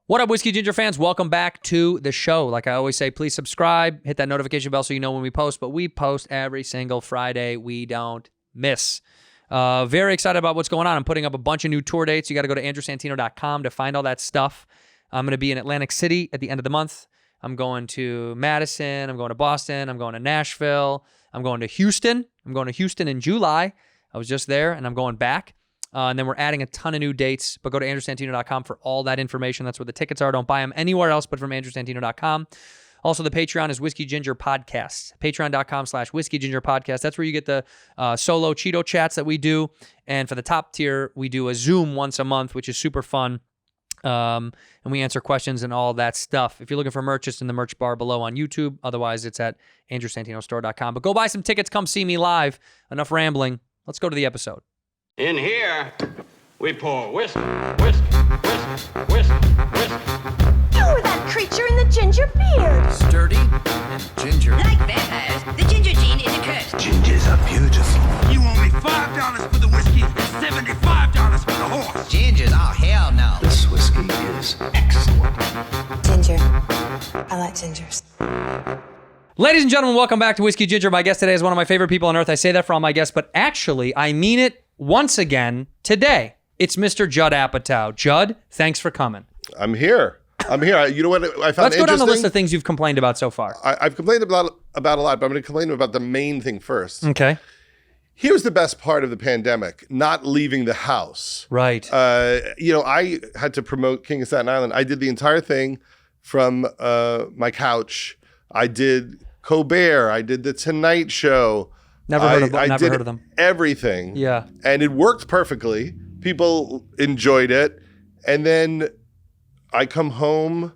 What up, Whiskey Ginger fans? Welcome back to the show. Like I always say, please subscribe, hit that notification bell so you know when we post, but we post every single Friday. We don't miss. Very excited about what's going on. I'm putting up a bunch of new tour dates. You got to go to andrewsantino.com to find all that stuff. I'm going to be in Atlantic City at the end of the month. I'm going to Madison. I'm going to Boston. I'm going to Nashville. I'm going to Houston. I'm going to Houston in July. I was just there, and I'm going back. And then we're adding a ton of new dates, but go to andrewsantino.com for all that information. That's where the tickets are. Don't buy them anywhere else but from andrewsantino.com. Also, the Patreon is Whiskey Ginger Podcast. Patreon.com/Whiskey Ginger Podcast. That's where you get the solo Cheeto chats that we do. And for the top tier, we do a Zoom once a month, which is super fun. And we answer questions and all that stuff. If you're looking for merch, it's in the merch bar below on YouTube. Otherwise, it's at andrewsantinostore.com. But go buy some tickets. Come see me live. Enough rambling. Let's go to the episode. In here, we pour whisk, whisk, whisk, whisk, whisk. You were that creature in the ginger beard. Sturdy and ginger. Like vampires, the ginger gene is a curse. Gingers are beautiful. You owe me $5 for the whiskey and $75 for the horse. Gingers? Oh, hell no. This whiskey is excellent. Ginger. I like gingers. Ladies and gentlemen, welcome back to Whiskey Ginger. My guest today is one of my favorite people on earth. I say that for all my guests, but actually, I mean it once again today. It's Mr. Judd Apatow. Judd, thanks for coming. I'm here. You know what I found Let's go interesting? down the list of things you've complained about so far. I've complained about a lot, but I'm going to complain about the main thing first. Okay. Here's the best part of the pandemic, not leaving the house. Right. I had to promote King of Staten Island. I did the entire thing from my couch. I did Colbert. I did The Tonight Show. Never heard of them. Everything. Yeah. And it worked perfectly. People enjoyed it. And then I come home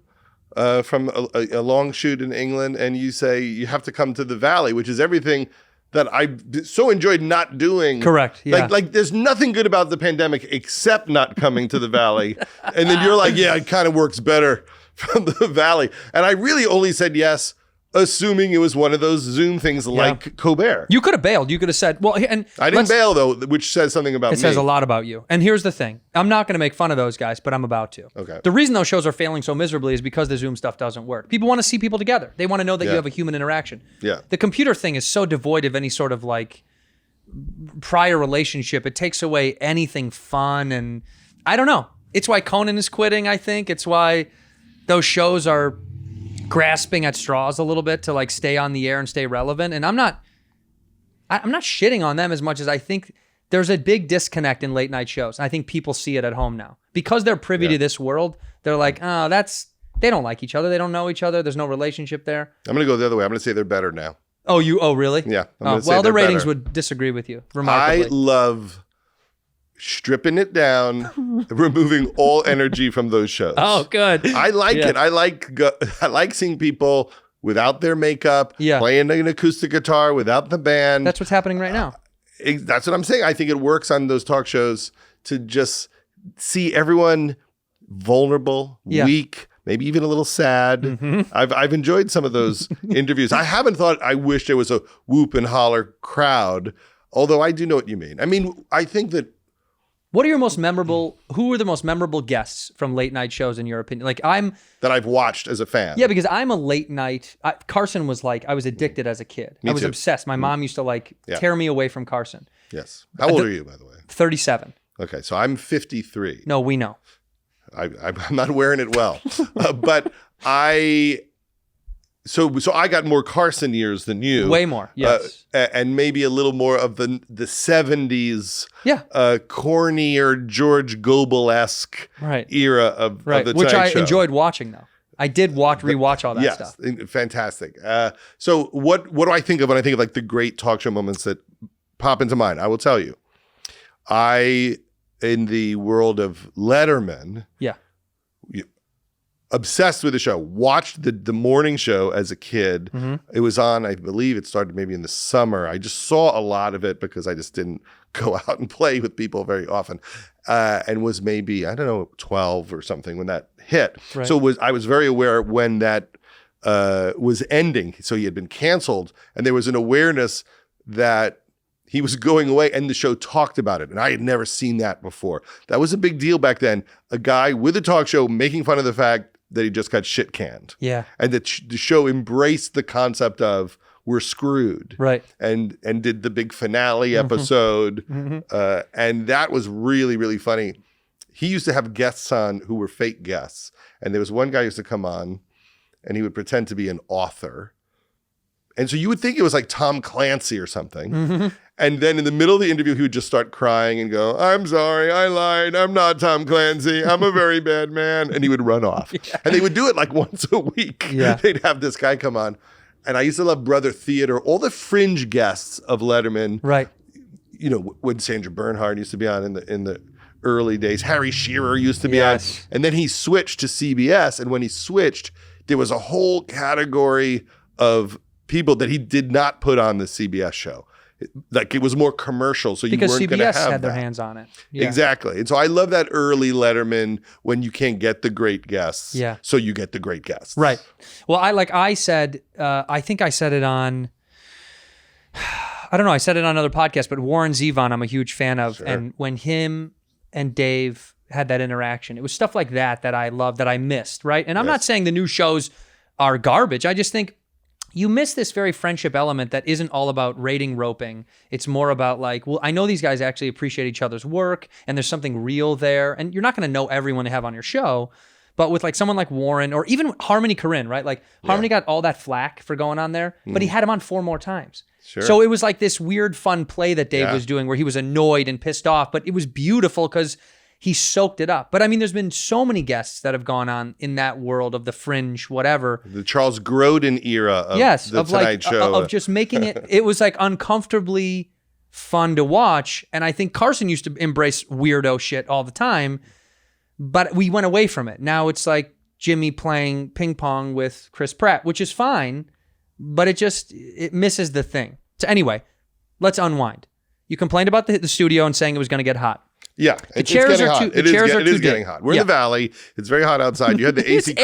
from a long shoot in England, and you say you have to come to the Valley, which is everything that I so enjoyed not doing. Correct. Yeah. Like there's nothing good about the pandemic except not coming to the Valley. And then you're like, yeah, it kind of works better from the Valley. And I really only said yes assuming it was one of those Zoom things like Colbert. You could have bailed. You could have said, well, and I didn't bail though, which says something about me. It says a lot about you. And here's the thing. I'm not going to make fun of those guys, but I'm about to. Okay. The reason those shows are failing so miserably is because the Zoom stuff doesn't work. People want to see people together. They want to know that you have a human interaction. Yeah. The computer thing is so devoid of any sort of like prior relationship. It takes away anything fun. And I don't know. It's why Conan is quitting, I think. It's why those shows are grasping at straws a little bit to like stay on the air and stay relevant. And I'm not shitting on them as much as I think there's a big disconnect in late night shows. I think people see it at home now because they're privy to this world. They're like, oh, they don't like each other. They don't know each other. There's no relationship there. I'm going to go the other way. I'm going to say they're better now. Oh, really? Yeah. Well, the ratings would disagree with you. Remarkably. I love stripping it down, removing all energy from those shows. Oh, good. I like it. I like seeing people without their makeup, playing an acoustic guitar without the band. That's what's happening right now. That's what I'm saying. I think it works on those talk shows to just see everyone vulnerable, weak, maybe even a little sad. Mm-hmm. I've enjoyed some of those interviews. I haven't thought I wish there was a whoop and holler crowd, although I do know what you mean. I mean, I think that what are your most memorable? Who are the most memorable guests from late night shows in your opinion? Like that I've watched as a fan. Yeah, because I'm a late night. Carson was like I was addicted as a kid. I was obsessed. My mom used to like tear me away from Carson. Yes. How old are you, by the way? 37. Okay, so I'm 53. No, we know. I'm not wearing it well, but So I got more Carson years than you. Way more, yes. And maybe a little more of the 70s, cornier George Goebel-esque era of the Tonight which I Show. enjoyed watching, though. I did rewatch all that stuff. Yes, fantastic. So what do I think of when I think of like the great talk show moments that pop into mind? I will tell you. In the world of Letterman, obsessed with the show, watched the morning show as a kid. Mm-hmm. It was on, I believe it started maybe in the summer. I just saw a lot of it because I just didn't go out and play with people very often. And was maybe, 12 or something when that hit. Right. So I was very aware when that was ending. So he had been canceled, and there was an awareness that he was going away and the show talked about it. And I had never seen that before. That was a big deal back then. A guy with a talk show making fun of the fact that he just got shit canned. Yeah. And the show embraced the concept of we're screwed. Right. And did the big finale episode. And that was really, really funny. He used to have guests on who were fake guests. And there was one guy who used to come on and he would pretend to be an author. And so you would think it was like Tom Clancy or something. And then in the middle of the interview, he would just start crying and go, I'm sorry, I lied. I'm not Tom Clancy. I'm a very bad man. And he would run off. And they would do it like once a week. Yeah. They'd have this guy come on. And I used to love Brother Theater, all the fringe guests of Letterman. Right. You know, when Sandra Bernhard used to be on in the early days. Harry Shearer used to be Yes. on. And then he switched to CBS. And when he switched, there was a whole category of people that he did not put on the CBS show. Like it was more commercial, so Because you weren't going to have CBS had their that. hands on it. Yeah. Exactly. And so I love that early Letterman when you can't get the great guests. Yeah. So you get the great guests. Right. Well, I said, I think I said it on, I don't know, I said it on another podcast, but Warren Zevon, I'm a huge fan of. Sure. And when him and Dave had that interaction, it was stuff like that I loved, that I missed, right? And I'm not saying the new shows are garbage. I just think you miss this very friendship element that isn't all about rating roping. It's more about like, well, I know these guys actually appreciate each other's work and there's something real there. And you're not going to know everyone they have on your show. But with like someone like Warren or even Harmony Korine, right? Like Harmony got all that flack for going on there, but he had him on 4 more times. Sure. So it was like this weird fun play that Dave was doing where he was annoyed and pissed off, but it was beautiful because he soaked it up. But I mean, there's been so many guests that have gone on in that world of the fringe, whatever. The Charles Grodin era of the Tonight Show. Of just making it, it was like uncomfortably fun to watch. And I think Carson used to embrace weirdo shit all the time, but we went away from it. Now it's like Jimmy playing ping pong with Chris Pratt, which is fine, but it misses the thing. So anyway, let's unwind. You complained about the studio and saying it was going to get hot. Yeah, the chairs are too. The chairs are too It is getting hot. We're in the valley. It's very hot outside. You had the AC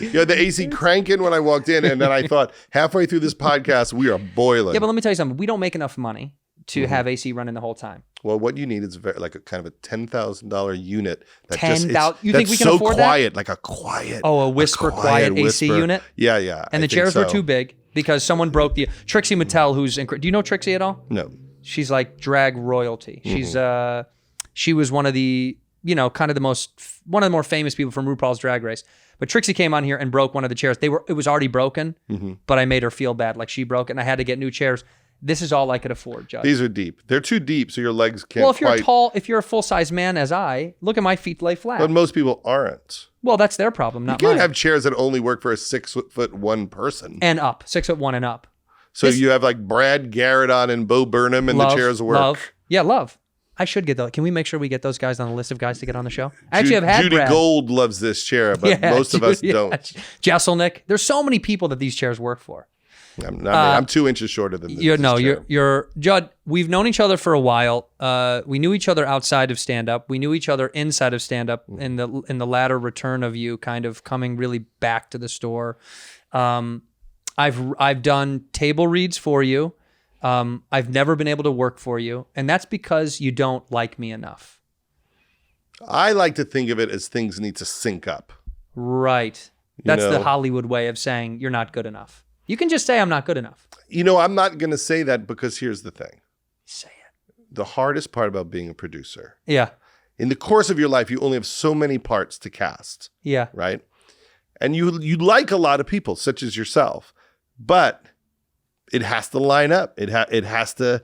You had the AC cranking when I walked in, and then I thought halfway through this podcast we are boiling. Yeah, but let me tell you something. We don't make enough money to have AC running the whole time. Well, what you need is like a kind of a $10,000 unit. That $10,000. You think we can so afford quiet, that? like a quiet. Oh, a whisper quiet AC unit. Yeah, yeah. And the chairs were too big because someone broke the. Trixie Mattel, who's do you know Trixie at all? No. She's like drag royalty. She was one of the kind of one of the more famous people from RuPaul's Drag Race. But Trixie came on here and broke one of the chairs. It was already broken, but I made her feel bad, like she broke it, and I had to get new chairs. This is all I could afford, Judd. These are deep. They're too deep, so your legs can't. Well, if you're a full-size man as look at my feet lay flat. But most people aren't. Well, that's their problem, not You can't mine. have chairs that only work for a 6'1" person. And up, 6'1" and up. So you have like Brad Garrett on and Bo Burnham, and the chairs work. Love. I should get those. Can we make sure we get those guys on the list of guys to get on the show? Actually, I've had Judy Brad. Gold loves this chair, but most of us don't. Jesselnick. There's so many people that these chairs work for. I'm 2 inches shorter than this. You're Judd. We've known each other for a while. We knew each other outside of stand-up. We knew each other inside of stand-up. In the latter return of you, kind of coming really back to the store. I've done table reads for you. I've never been able to work for you, and that's because you don't like me enough. I like to think of it as things need to sync up. Right. That's the Hollywood way of saying you're not good enough. You can just say I'm not good enough. I'm not going to say that because here's the thing. Say it. The hardest part about being a producer. Yeah. In the course of your life, you only have so many parts to cast. Yeah. Right? And you like a lot of people, such as yourself, but it has to line up. It has to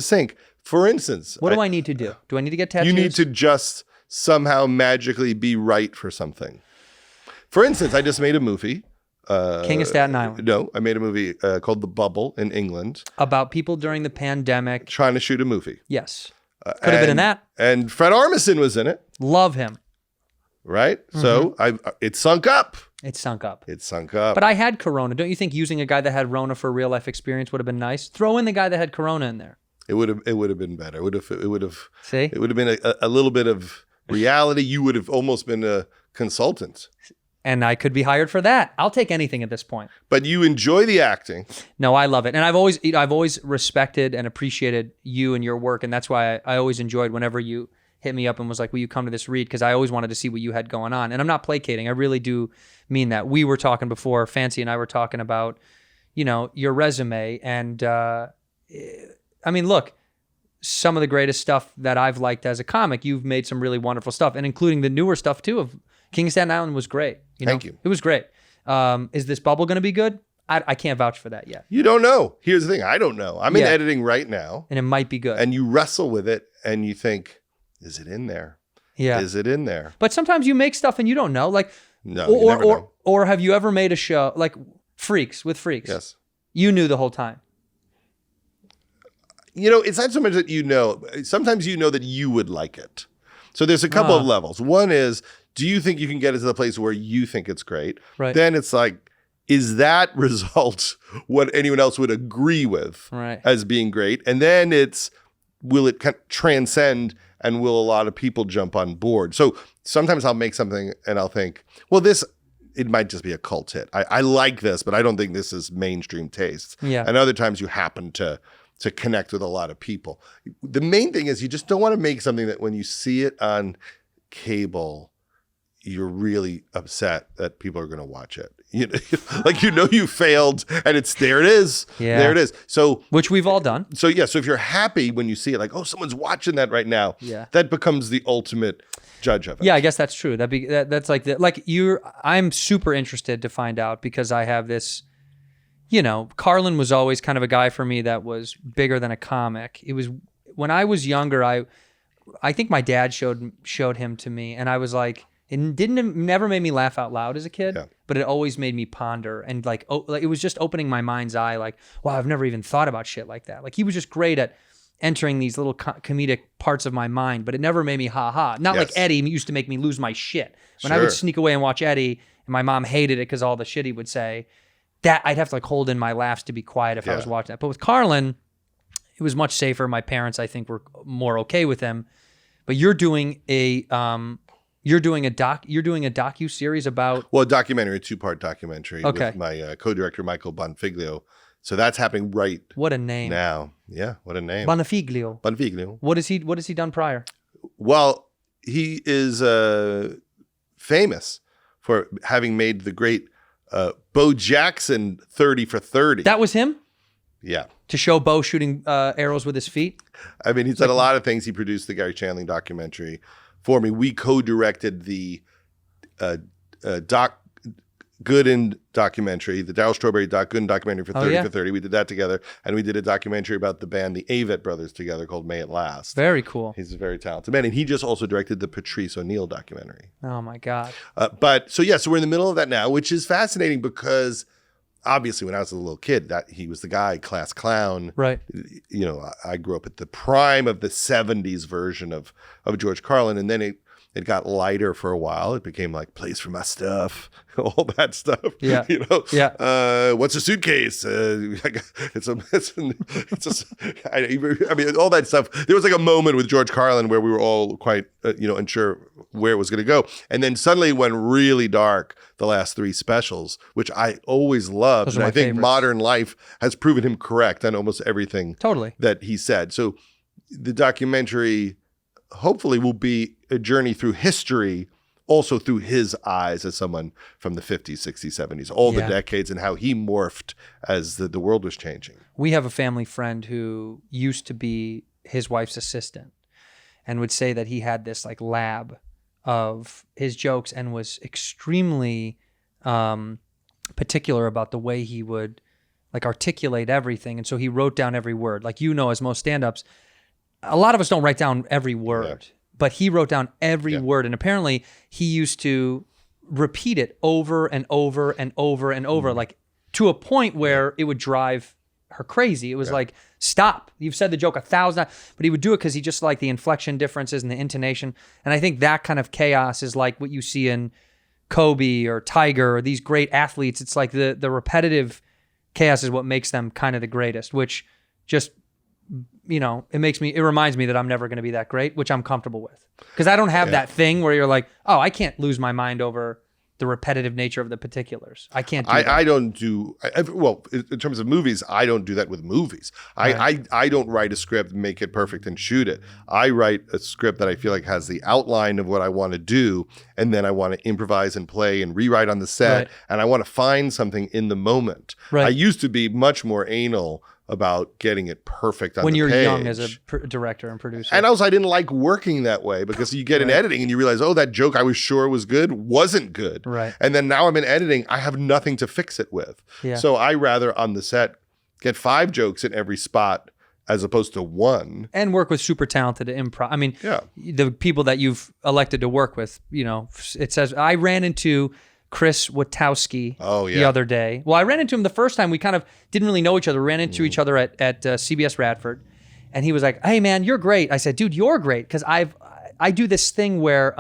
sync. For instance, what do I need to do? Do I need to get tattoos? You need to just somehow magically be right for something. For instance, I just made a movie. King of Staten Island. No, I made a movie called The Bubble in England. About people during the pandemic. Trying to shoot a movie. Yes. Could have been in that. And Fred Armisen was in it. Love him. Right? So it sunk up. It sunk up. But I had Corona. Don't you think using a guy that had Rona for a real life experience would have been nice? Throw in the guy that had Corona in there. It would have been better. It would have See? It would have been a little bit of reality. You would have almost been a consultant. and I could be hired for that. I'll take anything at this point. But you enjoy the acting. No, I love it. And I've always respected and appreciated you and your work. And that's why I always enjoyed whenever you hit me up and was like, will you come to this read? Because I always wanted to see what you had going on. And I'm not placating. I really do mean that. We were talking before, Fancy and I were talking about, your resume. And I mean, look, some of the greatest stuff that I've liked as a comic, you've made some really wonderful stuff, and including the newer stuff too of King of Staten Island was great. Thank you. It was great. Is this bubble going to be good? I can't vouch for that yet. You don't know. Here's the thing. I don't know. I'm in editing right now. And it might be good. And you wrestle with it and you think, is it in there? Yeah. Is it in there? But sometimes you make stuff and you don't know. Like, no, you never know. Or have you ever made a show like Freaks with Freaks? Yes. You knew the whole time. It's not so much that you know. Sometimes you know that you would like it. So there's a couple of levels. One is, do you think you can get it to the place where you think it's great? Right. Then it's like, is that result what anyone else would agree with as being great? And then it's, will it transcend and will a lot of people jump on board? So sometimes I'll make something and I'll think, well, it might just be a cult hit. I like this, but I don't think this is mainstream tastes. Yeah. And other times you happen to connect with a lot of people. The main thing is you just don't want to make something that when you see it on cable, you're really upset that people are going to watch it. You failed and there it is. Yeah. There it is. So, which we've all done. So if you're happy when you see it, like, oh, someone's watching that right now, yeah, that becomes the ultimate judge of it. Yeah, I guess that's true. That's like I'm super interested to find out because I have this, Carlin was always kind of a guy for me that was bigger than a comic. It was when I was younger, I think my dad showed him to me and I was like, it never made me laugh out loud as a kid, but it always made me ponder and like it was just opening my mind's eye. Like, wow, I've never even thought about shit like that. Like he was just great at entering these little comedic parts of my mind, but it never made me ha. Not like Eddie used to make me lose my shit. When I would sneak away and watch Eddie, and my mom hated it because all the shit he would say, that I'd have to like hold in my laughs to be quiet if I was watching that. But with Carlin, it was much safer. My parents, I think, were more okay with him. But you're doing a docu series about a documentary, a 2-part documentary with my co-director Michael Bonfiglio. So that's happening right. What a name now! Yeah, what a name. Bonfiglio. What has he done prior? Well, he is famous for having made the great Bo Jackson 30 for 30. That was him. Yeah. To show Bo shooting arrows with his feet. I mean, he's done a lot of things. He produced the Gary Chandling documentary for me. We co-directed the Doc Gooden documentary, the Darryl Strawberry Doc Gooden documentary for 30 for 30. We did that together. And we did a documentary about the band, the Avett Brothers, together called May It Last. Very cool. He's a very talented man. And he just also directed the Patrice O'Neill documentary. Oh, my God. So we're in the middle of that now, which is fascinating because obviously when I was a little kid, that he was the guy, class clown. Right. I grew up at the prime of the 70s version of George Carlin. And then it got lighter for a while. It became like Place for My Stuff, all that stuff. Yeah. What's a suitcase? I mean, all that stuff. There was like a moment with George Carlin where we were all quite, unsure where it was going to go. And then suddenly it went really dark, the last 3 specials, which I always loved. And I think modern life has proven him correct on almost everything that he said. So the documentary hopefully will be a journey through history, also through his eyes as someone from the 50s, 60s, 70s, all the decades and how he morphed as the world was changing. We have a family friend who used to be his wife's assistant and would say that he had this like lab of his jokes and was extremely particular about the way he would like articulate everything. And so he wrote down every word. Like, as most stand-ups, a lot of us don't write down every word, but he wrote down every word. And apparently he used to repeat it over and over and over and over, like to a point where it would drive her crazy. It was like, stop. You've said the joke 1,000 times. But he would do it because he just liked the inflection differences and the intonation. And I think that kind of chaos is like what you see in Kobe or Tiger or these great athletes. It's like the repetitive chaos is what makes them kind of the greatest, which just, it reminds me that I'm never going to be that great, which I'm comfortable with. Because I don't have that thing where you're like, oh, I can't lose my mind over the repetitive nature of the particulars. I can't do that. I don't do, well, in terms of movies, I don't do that with movies. I don't write a script, make it perfect and shoot it. I write a script that I feel like has the outline of what I want to do. And then I want to improvise and play and rewrite on the set. Right. And I want to find something in the moment. Right. I used to be much more anal about getting it perfect on when the you're page. young as a director and producer. And also, I didn't like working that way because you get in editing and you realize, oh, that joke I was sure was good wasn't good. Right. And then now I'm in editing, I have nothing to fix it with. Yeah. So I rather on the set get 5 jokes in every spot as opposed to 1. And work with super talented improv. I mean, Yeah. the people that you've elected to work with, you know, it says, I ran into Chris Witowski the other day. Well, I ran into him the first time. We kind of didn't really know each other. We ran into each other at CBS Radford. And he was like, hey, man, you're great. I said, dude, you're great. Because I do this thing where,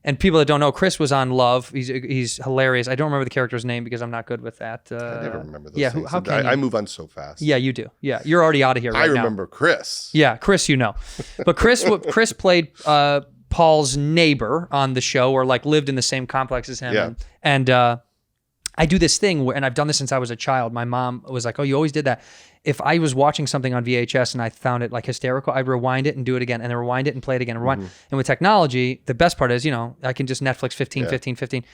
and people that don't know, Chris was on Love. He's hilarious. I don't remember the character's name because I'm not good with that. I never remember those things. How can I you? move on so fast. Yeah, you do. Yeah, you're already out of here right now. I remember Chris. Yeah, Chris, you know. But Chris played Paul's neighbor on the show, or like lived in the same complex as him. Yeah. And I do this thing where, and I've done this since I was a child. My mom was like, oh, you always did that. If I was watching something on VHS and I found it like hysterical, I'd rewind it and do it again, and then rewind it and play it again. And rewind. And with technology, the best part is, you know, I can just Netflix 15.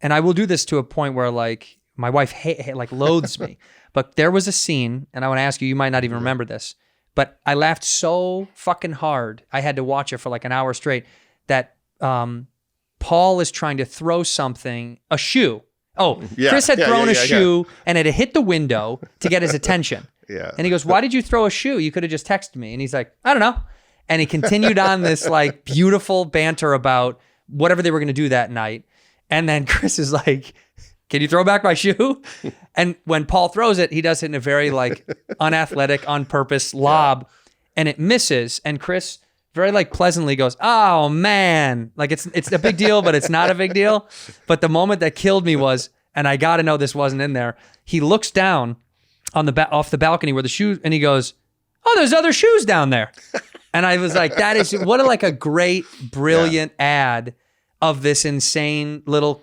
And I will do this to a point where like my wife like loathes me. But there was a scene, and I want to ask you, you might not even remember this, but I laughed so fucking hard, I had to watch it for like an hour straight, that Paul is trying to throw something, a shoe. Oh, Chris had thrown a shoe and it had hit the window to get his attention. Yeah. And he goes, why did you throw a shoe? You could have just texted me. And he's like, I don't know. And he continued on this like beautiful banter about whatever they were going to do that night. And then Chris is like, can you throw back my shoe? And when Paul throws it, he does it in a very like unathletic, on purpose lob, and it misses. And Chris very like pleasantly goes, oh man, like it's a big deal, but it's not a big deal. But the moment that killed me was, and I got to know this wasn't in there, he looks down on off the balcony where the shoes, and he goes, oh, there's other shoes down there. And I was like, that is what a great, brilliant ad of this insane little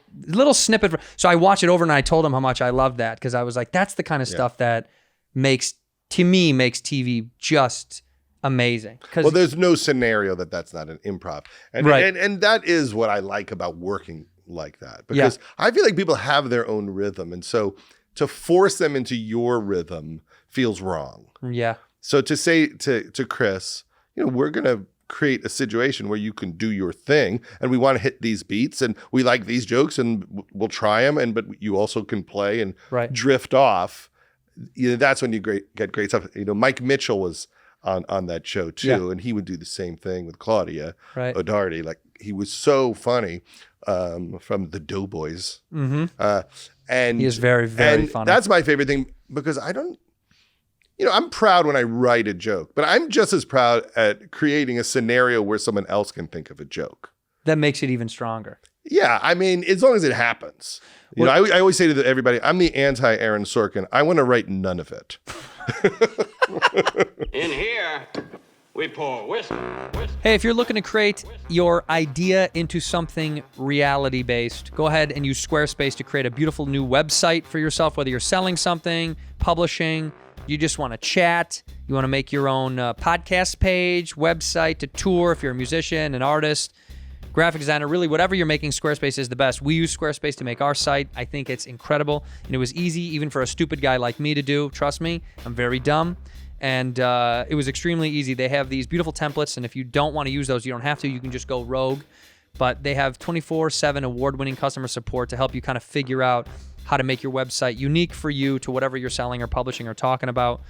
snippet. So I watched it over and I told him how much I loved that, because I was like, that's the kind of stuff that makes TV just amazing. Well, there's no scenario that's not an improv. And, and that is what I like about working like that, because I feel like people have their own rhythm. And so to force them into your rhythm feels wrong. Yeah. So to say to Chris, you know, we're going to create a situation where you can do your thing, and we want to hit these beats, and we like these jokes, and we'll try them, but you also can play and drift off. You know, that's when you get great stuff. You know, Mike Mitchell was on that show too, and he would do the same thing with Claudia O'Doherty. Like, he was so funny from the Doughboys. And he is very, very funny. That's my favorite thing, because I'm proud when I write a joke, but I'm just as proud at creating a scenario where someone else can think of a joke. That makes it even stronger. Yeah, I mean, as long as it happens. You know, I always say to everybody, I'm the anti-Aaron Sorkin. I want to write none of it. In here, we pour whiskey. Hey, if you're looking to create your idea into something reality-based, go ahead and use Squarespace to create a beautiful new website for yourself, whether you're selling something, publishing, you just want to chat, you want to make your own podcast page, website to tour if you're a musician, an artist, graphic designer, really whatever you're making, Squarespace is the best. We use Squarespace to make our site. I think it's incredible. And it was easy even for a stupid guy like me to do. Trust me, I'm very dumb. And it was extremely easy. They have these beautiful templates, and if you don't want to use those, you don't have to. You can just go rogue. But they have 24/7 award-winning customer support to help you kind of figure out how to make your website unique for you to whatever you're selling or publishing or talking about.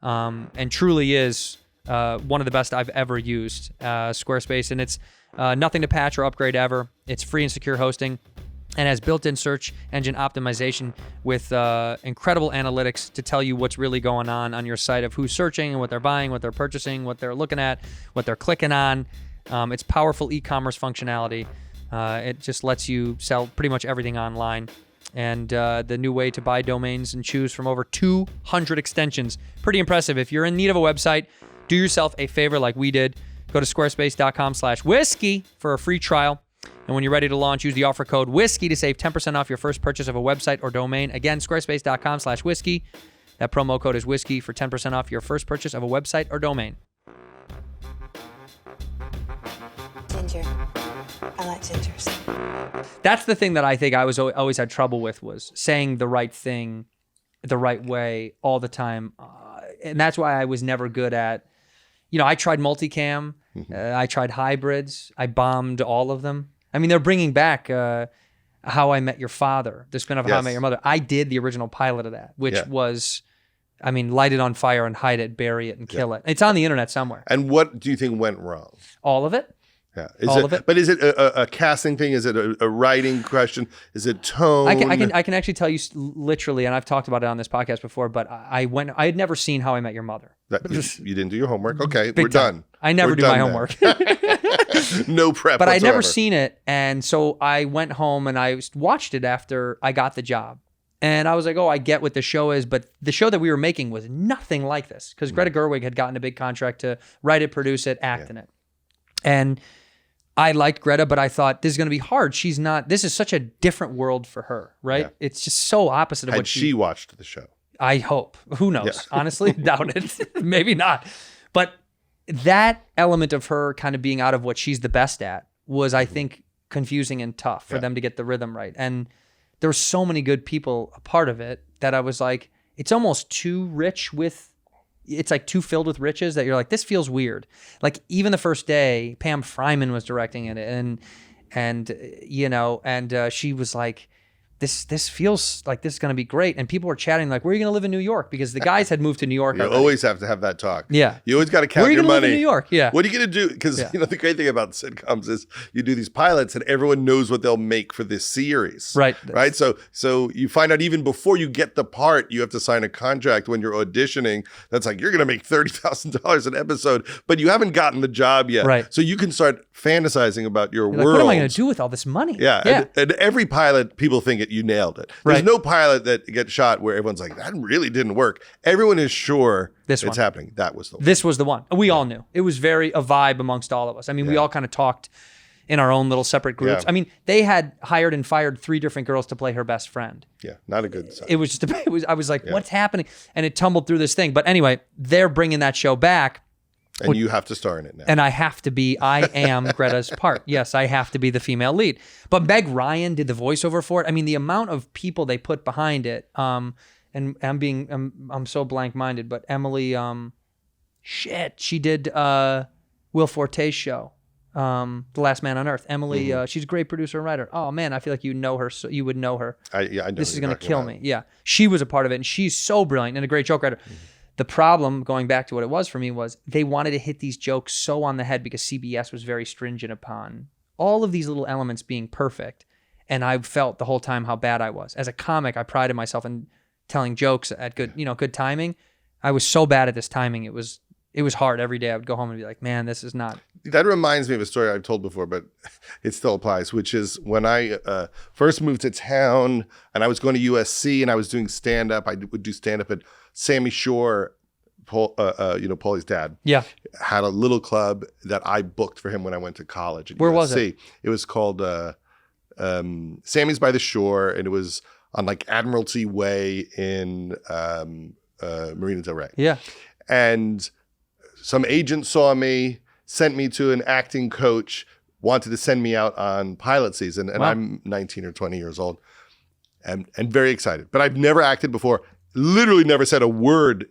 And truly is one of the best I've ever used, Squarespace. And it's nothing to patch or upgrade ever. It's free and secure hosting, and has built-in search engine optimization with incredible analytics to tell you what's really going on your site, of who's searching and what they're buying, what they're purchasing, what they're looking at, what they're clicking on. It's powerful e-commerce functionality. It just lets you sell pretty much everything online. And the new way to buy domains and choose from over 200 extensions. Pretty impressive. If you're in need of a website, do yourself a favor like we did. Go to squarespace.com/whiskey for a free trial. And when you're ready to launch, use the offer code WHISKEY to save 10% off your first purchase of a website or domain. Again, squarespace.com/whiskey. That promo code is WHISKEY for 10% off your first purchase of a website or domain. Ginger. I like gingers. That's the thing that I think I was always had trouble with, was saying the right thing the right way all the time. And that's why I was never good at, I tried multicam. I tried hybrids. I bombed all of them. I mean, they're bringing back How I Met Your Father, the spin-off of How I Met Your Mother. I did the original pilot of that, which was, light it on fire and hide it, bury it, and kill it. It's on the internet somewhere. And what do you think went wrong? All of it. Yeah. All of it. But is it a casting thing? Is it a writing question? Is it tone? I can actually tell you literally, and I've talked about it on this podcast before, but I had never seen How I Met Your Mother. You didn't do your homework? Okay, Big we're time. done. I never do my homework. No prep But whatsoever. I'd never seen it, and so I went home and I watched it after I got the job. And I was like, oh, I get what the show is, but the show that we were making was nothing like this, because Greta Gerwig had gotten a big contract to write it, produce it, act in it. And I liked Greta, but I thought, this is going to be hard. This is such a different world for her, right? Yeah. It's just so opposite of Had what she watched the show? I hope. Who knows? Yeah. Honestly, doubt it. Maybe not. But that element of her kind of being out of what she's the best at was, I think, confusing and tough for them to get the rhythm right. And there were so many good people a part of it that I was like, it's almost too rich with, it's like too filled with riches that you're like, this feels weird. Like even the first day, Pam Fryman was directing it, and she was like, this feels like this is going to be great. And people were chatting like, where are you going to live in New York? Because the guys had moved to New York. You already. always have to have that talk. Yeah. You always got to count your money. Where are you going to live in New York? Yeah. What are you going to do? Because the great thing about sitcoms is you do these pilots and everyone knows what they'll make for this series. Right. Right. So you find out even before you get the part, you have to sign a contract when you're auditioning. That's like, you're going to make $30,000 an episode, but you haven't gotten the job yet. Right. So you can start fantasizing about your world. Like, what am I going to do with all this money? Yeah. And every pilot, people think you nailed it. There's no pilot that gets shot where everyone's like, that really didn't work. Everyone is sure it's happening. That was the one. This was the one. We all knew. It was very a vibe amongst all of us. I mean, we all kind of talked in our own little separate groups. Yeah. I mean, they had hired and fired 3 different girls to play her best friend. Yeah, not a good sign. It was just, I was like, what's happening? And it tumbled through this thing. But anyway, they're bringing that show back. And you have to star in it now. And I am Greta's part. Yes, I have to be the female lead. But Meg Ryan did the voiceover for it. I mean, the amount of people they put behind it. And I'm so blank-minded, but Emily, she did Will Forte's show, The Last Man on Earth. Emily, she's a great producer and writer. Oh man, I feel like you know her. So you would know her. I know this is going to kill me. Yeah, she was a part of it, and she's so brilliant and a great joke writer. The problem, going back to what it was for me, was they wanted to hit these jokes so on the head because CBS was very stringent upon all of these little elements being perfect. And I felt the whole time how bad I was. As a comic, I prided myself in telling jokes at good timing. I was so bad at this timing. It was hard every day. I would go home and be like, man, this is not. That reminds me of a story I've told before, but it still applies, which is when I first moved to town and I was going to USC and I was doing stand-up. I would do stand-up at Sammy Shore, Paulie's dad. Yeah. Had a little club that I booked for him when I went to college at Where USC. was it? It was called Sammy's by the Shore, and it was on like Admiralty Way in Marina Del Rey. Yeah. And some agent saw me, sent me to an acting coach, wanted to send me out on pilot season. And I'm 19 or 20 years old and very excited. But I've never acted before, literally never said a word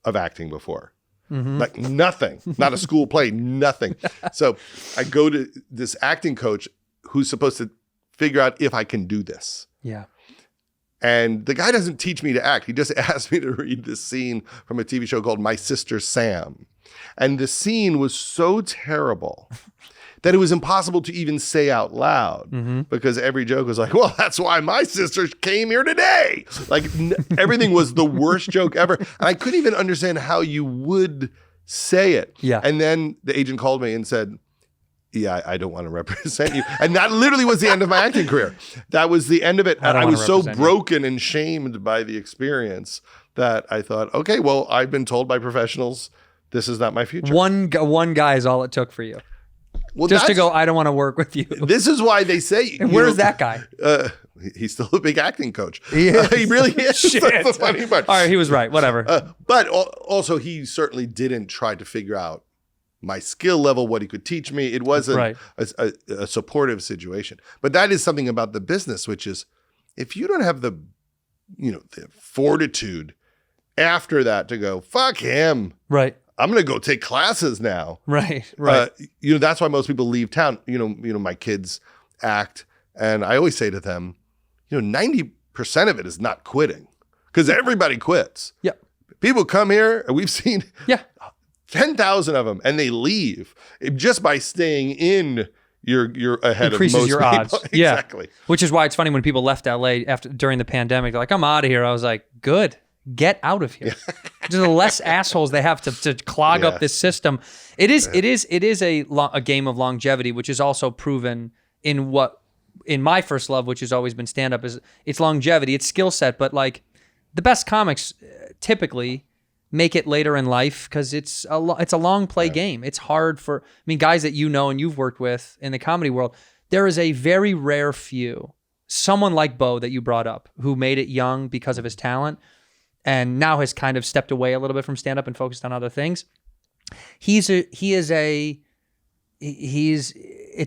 of acting before. Like nothing, not a school play, nothing. So I go to this acting coach who's supposed to figure out if I can do this. Yeah. And the guy doesn't teach me to act. He just asked me to read this scene from a TV show called My Sister Sam. And the scene was so terrible that it was impossible to even say out loud because every joke was like, well, that's why my sister came here today. Like everything was the worst joke ever. And I couldn't even understand how you would say it. Yeah. And then the agent called me and said, yeah, I don't want to represent you. And that literally was the end of my acting career. That was the end of it. And I was so broken and shamed by the experience that I thought, okay, well, I've been told by professionals, this is not my future. One guy is all it took for you. Well, just to that's- go, I don't want to work with you. This is why they say. And where's that guy? He's still a big acting coach. He is. He really is. Shit. That's the funny part. All right, he was right. Whatever. But also, he certainly didn't try to figure out my skill level, what he could teach me. It wasn't Right. a supportive situation. But that is something about the business, which is if you don't have the fortitude after that to go, fuck him. Right. I'm going to go take classes now. Right. That's why most people leave town. My kids act, and I always say to them, 90% of it is not quitting, because everybody quits. Yep. People come here, and we've seen Yeah. 10,000 of them, and they leave just by staying in. You're ahead Increases of most your people. odds. Yeah. Exactly. Which is why it's funny when people left LA during the pandemic. They're like, I'm out of here. I was like, good. Get out of here. Just the less assholes they have to clog up this system. It is a game of longevity, which is also proven in my first love, which has always been stand up. Is it's longevity, it's skill set, but like the best comics typically make it later in life because it's a long play game. It's hard for guys that and you've worked with in the comedy world. There is a very rare few, someone like Bo that you brought up, who made it young because of his talent, and now has kind of stepped away a little bit from stand-up and focused on other things. It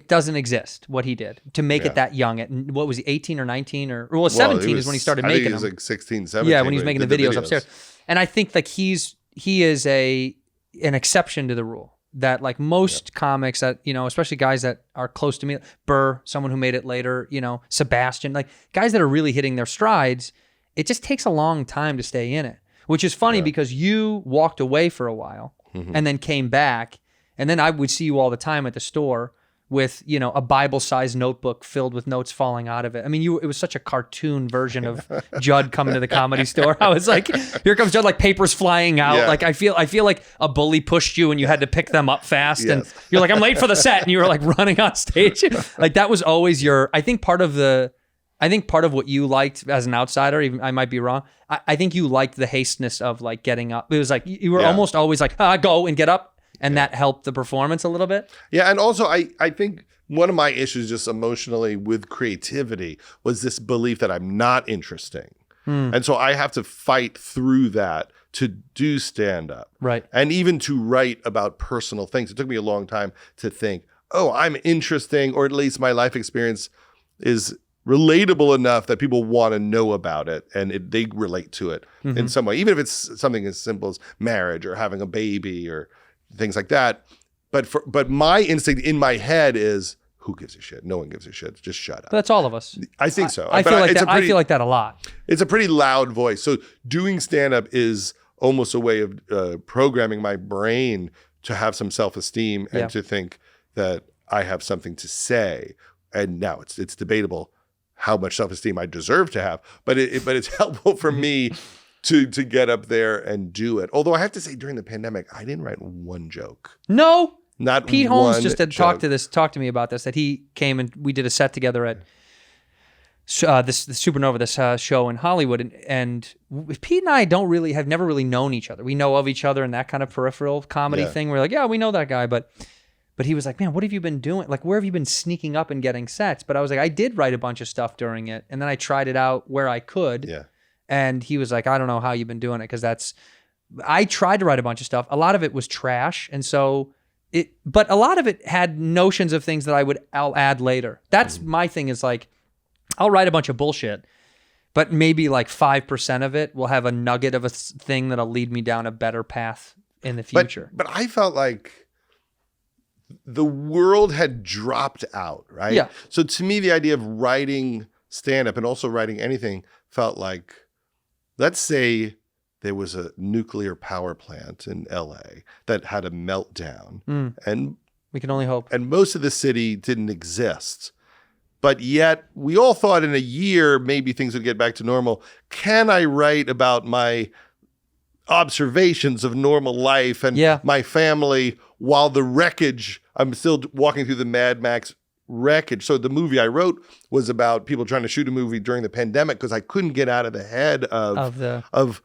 doesn't exist what he did to make it that young. At what was he, 18 or 19 or 17 is when he started making them. I think he was like 16, 17. Yeah, when he was making the videos upstairs. And I think like he is an exception to the rule that like most comics that, especially guys that are close to me, Burr, someone who made it later, Sebastian, like guys that are really hitting their strides, it just takes a long time to stay in it, which is funny because you walked away for a while and then came back. And then I would see you all the time at the store with, a Bible-sized notebook filled with notes falling out of it. It was such a cartoon version of Judd coming to the Comedy Store. I was like, here comes Judd, like papers flying out. Yeah. Like I feel like a bully pushed you and you had to pick them up fast. And you're like, I'm late for the set. And you were like running on stage. Like that was always I think part of what you liked as an outsider, even I might be wrong, I think you liked the hasteness of like getting up. It was like, you were almost always like, go and get up. And that helped the performance a little bit? Yeah, and also I think one of my issues just emotionally with creativity was this belief that I'm not interesting. And so I have to fight through that to do stand-up. Right. And even to write about personal things. It took me a long time to think, I'm interesting, or at least my life experience is relatable enough that people want to know about it and they relate to it in some way, even if it's something as simple as marriage or having a baby or things like that. But my instinct in my head is, who gives a shit? No one gives a shit. Just shut up. But that's all of us. I think so. I feel like that a lot. It's a pretty loud voice. So doing stand-up is almost a way of programming my brain to have some self-esteem and to think that I have something to say. And now it's debatable how much self-esteem I deserve to have, but it's helpful for me to get up there and do it. Although I have to say, during the pandemic, I didn't write one joke. No, not Pete one Holmes just had talked to me about this. That he came and we did a set together at the Supernova, this show in Hollywood, and Pete and I have never really known each other. We know of each other and that kind of peripheral comedy thing. We're like, yeah, we know that guy, but he was like, man, what have you been doing? Like, where have you been sneaking up and getting sets? But I was like, I did write a bunch of stuff during it, and then I tried it out where I could. Yeah. And he was like, I don't know how you've been doing it, because I tried to write a bunch of stuff. A lot of it was trash. And so but a lot of it had notions of things that I'll add later. That's my thing, is like, I'll write a bunch of bullshit, but maybe like 5% of it will have a nugget of a thing that'll lead me down a better path in the future. But I felt like the world had dropped out, right? Yeah. So to me, the idea of writing stand-up and also writing anything felt like, let's say there was a nuclear power plant in LA that had a meltdown, and we can only hope. And most of the city didn't exist. But yet we all thought in a year, maybe things would get back to normal. Can I write about my observations of normal life and my family while the wreckage, I'm still walking through the Mad Max wreckage. So the movie I wrote was about people trying to shoot a movie during the pandemic because I couldn't get out of the head of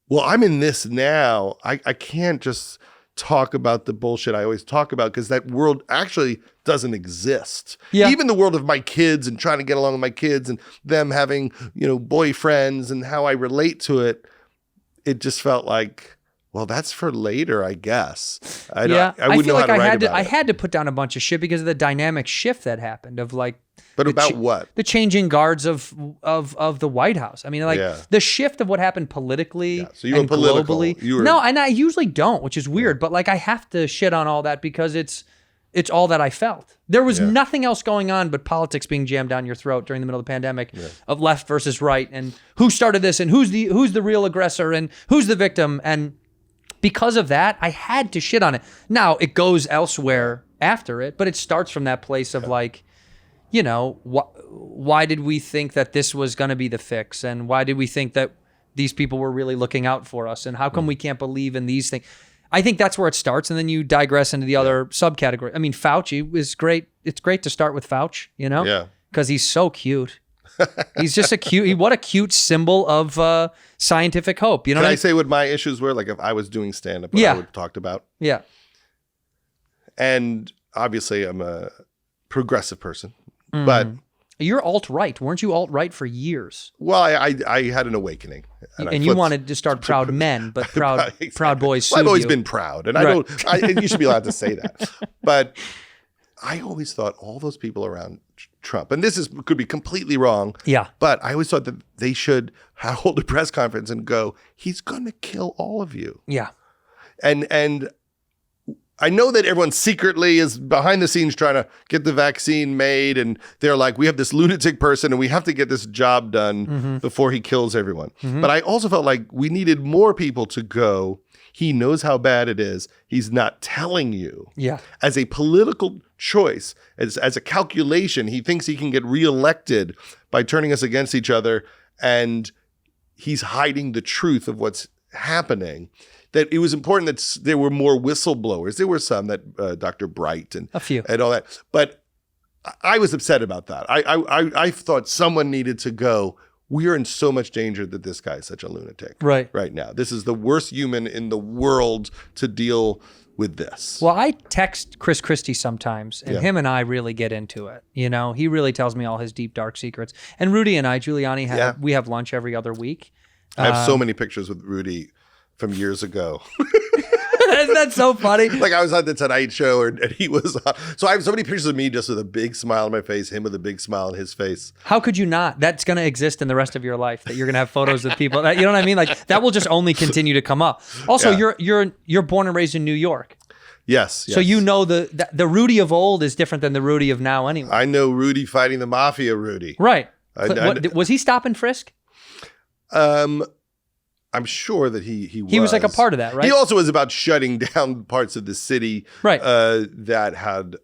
well, I'm in this now. I can't just talk about the bullshit I always talk about, because that world actually doesn't exist. Yeah. Even the world of my kids and trying to get along with my kids and them having, boyfriends and how I relate to it, it just felt like, well, that's for later, I guess. I wouldn't feel know like how to write about I it. had to put down a bunch of shit because of the dynamic shift that happened of like. But about what? The changing guards of the White House. I mean, like the shift of what happened politically So you were and political. globally. You were... No, and I usually don't, which is weird. But like I have to shit on all that because it's all that I felt. There was nothing else going on but politics being jammed down your throat during the middle of the pandemic of left versus right and who started this and who's the real aggressor and who's the victim. And because of that, I had to shit on it. Now it goes elsewhere after it, but it starts from that place of like, why did we think that this was going to be the fix? And why did we think that these people were really looking out for us? And how come we can't believe in these things? I think that's where it starts. And then you digress into the other subcategory. I mean, Fauci is great. It's great to start with Fauci, because he's so cute. He's just what a cute symbol of scientific hope. Can I say what my issues were? Like if I was doing stand-up, what I would have talked about? Yeah. And obviously I'm a progressive person. But you're alt-right. Weren't you alt-right for years? Well, I had an awakening. And you wanted to start Proud Men, but Proud Boys I've always you. been proud. And and you should be allowed to say that. But I always thought all those people around Trump, and could be completely wrong. Yeah. But I always thought that they should hold a press conference and go, he's going to kill all of you. Yeah. And I know that everyone secretly is behind the scenes trying to get the vaccine made. And they're like, we have this lunatic person and we have to get this job done before he kills everyone. But I also felt like we needed more people to go, he knows how bad it is. He's not telling you. Yeah. As a political choice, as a calculation, he thinks he can get reelected by turning us against each other. And he's hiding the truth of what's happening. That it was important that there were more whistleblowers. There were some that Dr. Bright and a few and all that. But I was upset about that. I thought someone needed to go, we are in so much danger that this guy is such a lunatic right now. This is the worst human in the world to deal with this. Well, I text Chris Christie sometimes, and him and I really get into it. He really tells me all his deep, dark secrets. And Rudy and I, Giuliani, we have lunch every other week. I have so many pictures with Rudy from years ago. Isn't that so funny? Like I was on the Tonight Show and he was on. So I have so many pictures of me just with a big smile on my face, him with a big smile on his face. How could you not? That's going to exist in the rest of your life, that you're going to have photos of people. You know what I mean? Like that will just only continue to come up. Also, you're born and raised in New York. Yes. So you know the Rudy of old is different than the Rudy of now anyway. I know Rudy fighting the mafia Rudy. Right. Was he stop and frisk? I'm sure that he was. He was like a part of that, right? He also was about shutting down parts of the city that had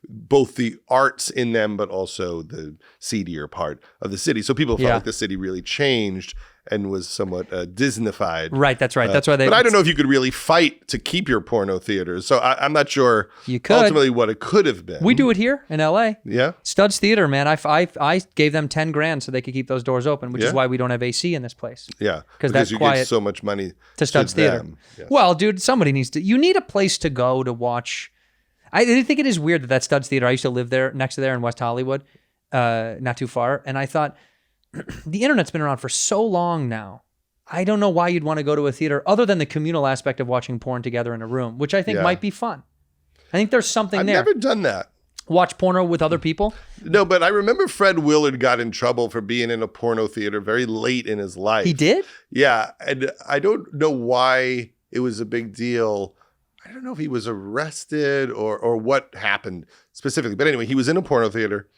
both the arts in them, but also the seedier part of the city. So people felt like the city really changed and was somewhat Disneyfied. Right, that's right. That's why But I don't know if you could really fight to keep your porno theaters. So I'm not sure you could. Ultimately what it could have been. We do it here in LA. Yeah. Studs Theater, man. I gave them $10,000 so they could keep those doors open, which is why we don't have AC in this place. Yeah. Because that's you quiet give so much money to Studs Theater. Yes. Well, dude, somebody needs to. You need a place to go to watch. I think it is weird that Studs Theater. I used to live there next to there in West Hollywood, not too far, and I thought the internet's been around for so long now. I don't know why you'd want to go to a theater other than the communal aspect of watching porn together in a room, which I think might be fun. I think there's something there. I've never done that. Watch porno with other people? No, but I remember Fred Willard got in trouble for being in a porno theater very late in his life. He did? Yeah. And I don't know why it was a big deal. I don't know if he was arrested or what happened specifically. But anyway, he was in a porno theater.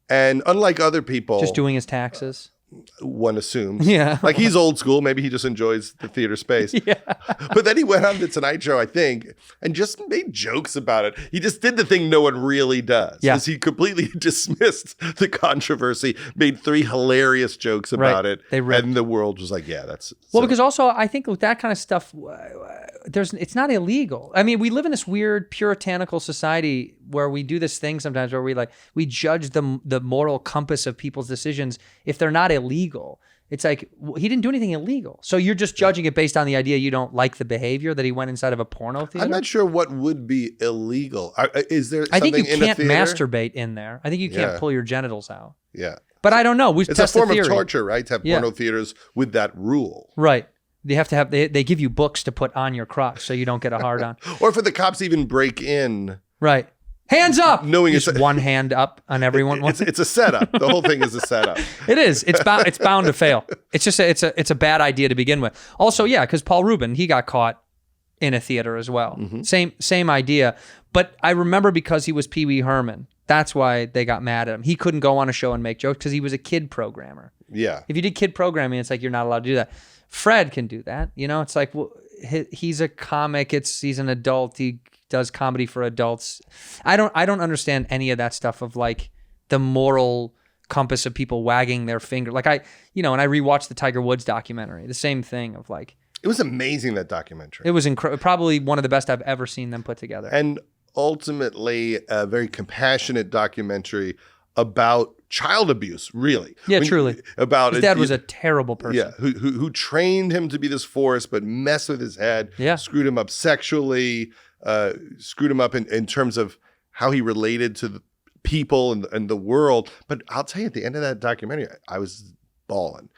And unlike other people... Just doing his taxes? One assumes. Yeah. Like he's old school. Maybe he just enjoys the theater space. Yeah. But then he went on the Tonight Show, I think, and just made jokes about it. He just did the thing no one really does. Yeah. Because he completely dismissed the controvery, made 3 hilarious jokes about it. And the world was like, yeah, that's... Well, because also I think with that kind of stuff, it's not illegal. I mean, we live in this weird puritanical society where we do this thing sometimes where we judge the moral compass of people's decisions if they're not illegal. It's like, he didn't do anything illegal. So you're just judging it based on the idea you don't like the behavior that he went inside of a porno theater? I'm not sure what would be illegal. Is there something I think you in a can't theater? masturbate in there. I think you can't pull your genitals out. Yeah. But I don't know. We It's test a form the of theory. torture, right? To have porno theaters with that rule. Right. They have to have, they give you books to put on your crotch so you don't get a hard on. Or for the cops even break in. Right. Hands up. Knowing just one hand up on everyone. It's a setup. The whole thing is a setup. It is. It's bound to fail. It's just it's a bad idea to begin with. Also, yeah, because Paul Rubin, he got caught in a theater as well. Mm-hmm. Same idea. But I remember because he was Pee Wee Herman, that's why they got mad at him. He couldn't go on a show and make jokes because he was a kid programmer. Yeah. If you did kid programming, it's like you're not allowed to do that. Fred can do that. You know, it's like, well, he's a comic. He's an adult. He does comedy for adults. I don't understand any of that stuff of like the moral compass of people wagging their finger. Like and I rewatched the Tiger Woods documentary. The same thing of like, it was amazing, that documentary. it was probably one of the best I've ever seen them put together. And ultimately a very compassionate documentary about child abuse, really. Yeah, truly. About his dad was a terrible person. Yeah, who trained him to be this force, but messed with his head. Yeah. Screwed him up sexually. Screwed him up in terms of how he related to the people and the world. But I'll tell you, at the end of that documentary, I was bawling.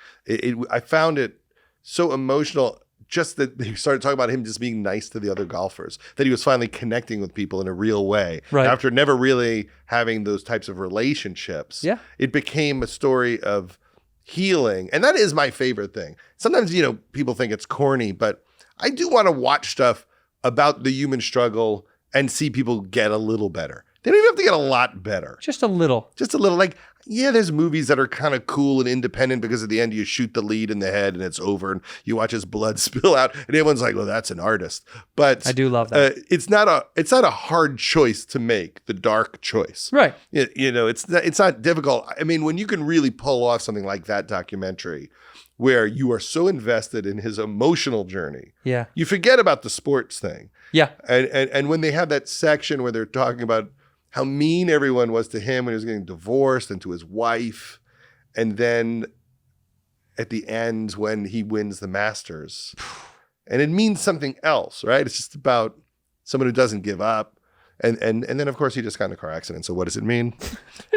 I found it so emotional. Just that they started talking about him just being nice to the other golfers, that he was finally connecting with people in a real way. Right. After never really having those types of relationships. Yeah. It became a story of healing. And that is my favorite thing. Sometimes, people think it's corny, but I do want to watch stuff about the human struggle and see people get a little better. They don't even have to get a lot better. Just a little. Just a little. Like, yeah, there's movies that are kind of cool and independent because at the end you shoot the lead in the head and it's over and you watch his blood spill out and everyone's like, well, that's an artist. But I do love that. It's not a hard choice to make, the dark choice. Right. It's not difficult. I mean, when you can really pull off something like that documentary where you are so invested in his emotional journey, Yeah. you forget about the sports thing. Yeah. And when they have that section where they're talking about how mean everyone was to him when he was getting divorced and to his wife. And then at the end when he wins the Masters. And it means something else, right? It's just about someone who doesn't give up. And then, of course, he just got in a car accident. So what does it mean?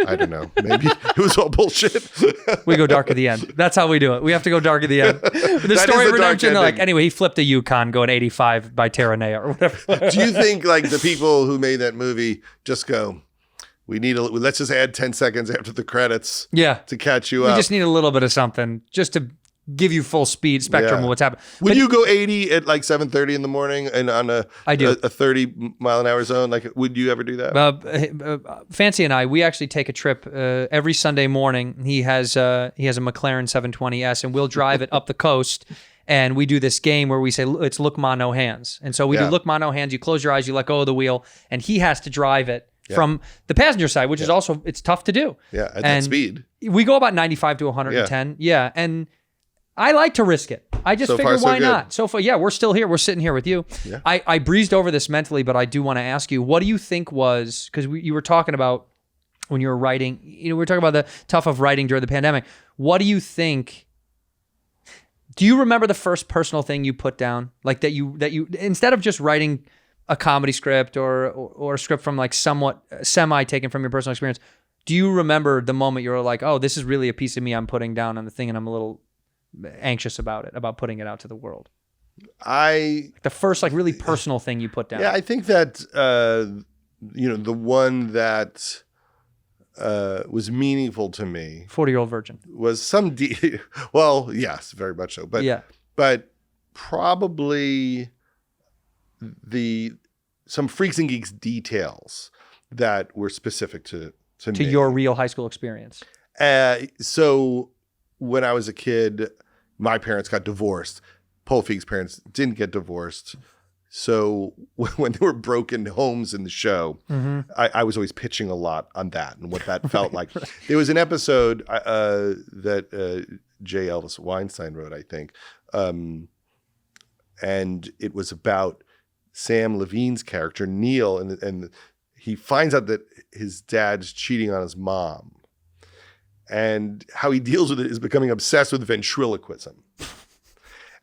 I don't know. Maybe it was all bullshit. We go dark at the end. That's how we do it. We have to go dark at the end. The story of redemption, they're like, anyway, he flipped a Yukon going 85 by Terranea or whatever. Do you think like the people who made that movie just go, let's just add 10 seconds after the credits to catch you up? We just need a little bit of something just to give you full speed spectrum of what's happening. Would you go 80 at like 7:30 in the morning and on a 30 mile an hour zone? Like, would you ever do that? Fancy and I, we actually take a trip every Sunday morning. He has a McLaren 720S, and we'll drive it up the coast. And we do this game where we say, it's look ma, no hands. And so we do look ma, no hands. You close your eyes, you let go of the wheel, and he has to drive it from the passenger side, which is also, it's tough to do. Yeah, at that speed. We go about 95 to 110. Yeah. And I like to risk it. I just figure, why not? So far, we're still here. We're sitting here with you. Yeah. I breezed over this mentally, but I do want to ask you, what do you think was, because you were talking about when you were writing, we were talking about the tough of writing during the pandemic. What do you think, do you remember the first personal thing you put down? Like that you instead of just writing a comedy script or a script from like somewhat semi taken from your personal experience, do you remember the moment you were like, oh, this is really a piece of me I'm putting down on the thing and I'm a little anxious about putting it out to the world? The first like really personal thing you put down. Yeah, I think that the one that was meaningful to me, 40-Year-Old Virgin, was well, yes, very much so, but probably some Freaks and Geeks details that were specific to me. Your real high school experience. So when I was a kid, my parents got divorced. Paul Feig's parents didn't get divorced. So when there were broken homes in the show, I was always pitching a lot on that and what that felt like. There was an episode that J. Elvis Weinstein wrote, I think, and it was about Sam Levine's character, Neil, and he finds out that his dad's cheating on his mom. And how he deals with it is becoming obsessed with ventriloquism.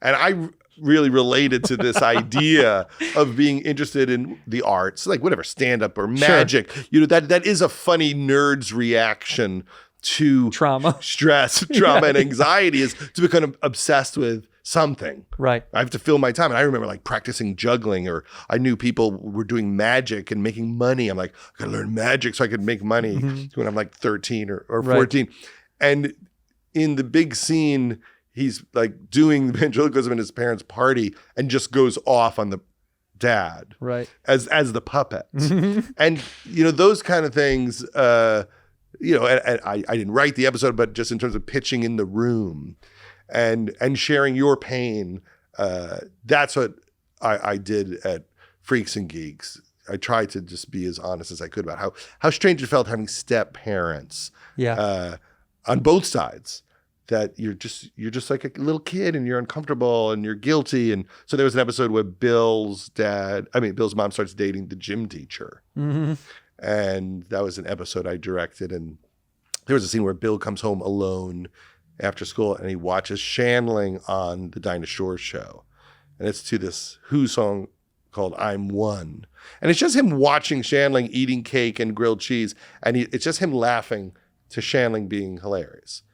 And I really related to this idea of being interested in the arts, like whatever, stand-up or magic. Sure. You know, that is a funny nerd's reaction to trauma, stress, trauma, and anxiety, is to become obsessed with something. Right. I have to fill my time. And I remember like practicing juggling, or I knew people were doing magic and making money. I'm like, I gotta learn magic so I could make money when I'm like 13 or 14. Right. And in the big scene, he's like doing ventriloquism at his parents' party and just goes off on the dad, right, as the puppet. And you know, those kind of things, you know, and I didn't write the episode, but just in terms of pitching in the room and sharing your pain, that's what I did at Freaks and Geeks. I tried to just be as honest as I could about how strange it felt having step parents, on both sides. That you're just like a little kid and you're uncomfortable and you're guilty. And so there was an episode where Bill's mom starts dating the gym teacher. Mm-hmm. And that was an episode I directed. And there was a scene where Bill comes home alone after school and he watches Shandling on the Dinah Shore show. And it's to this Who song called I'm One. And it's just him watching Shandling eating cake and grilled cheese. And it's just him laughing to Shandling being hilarious.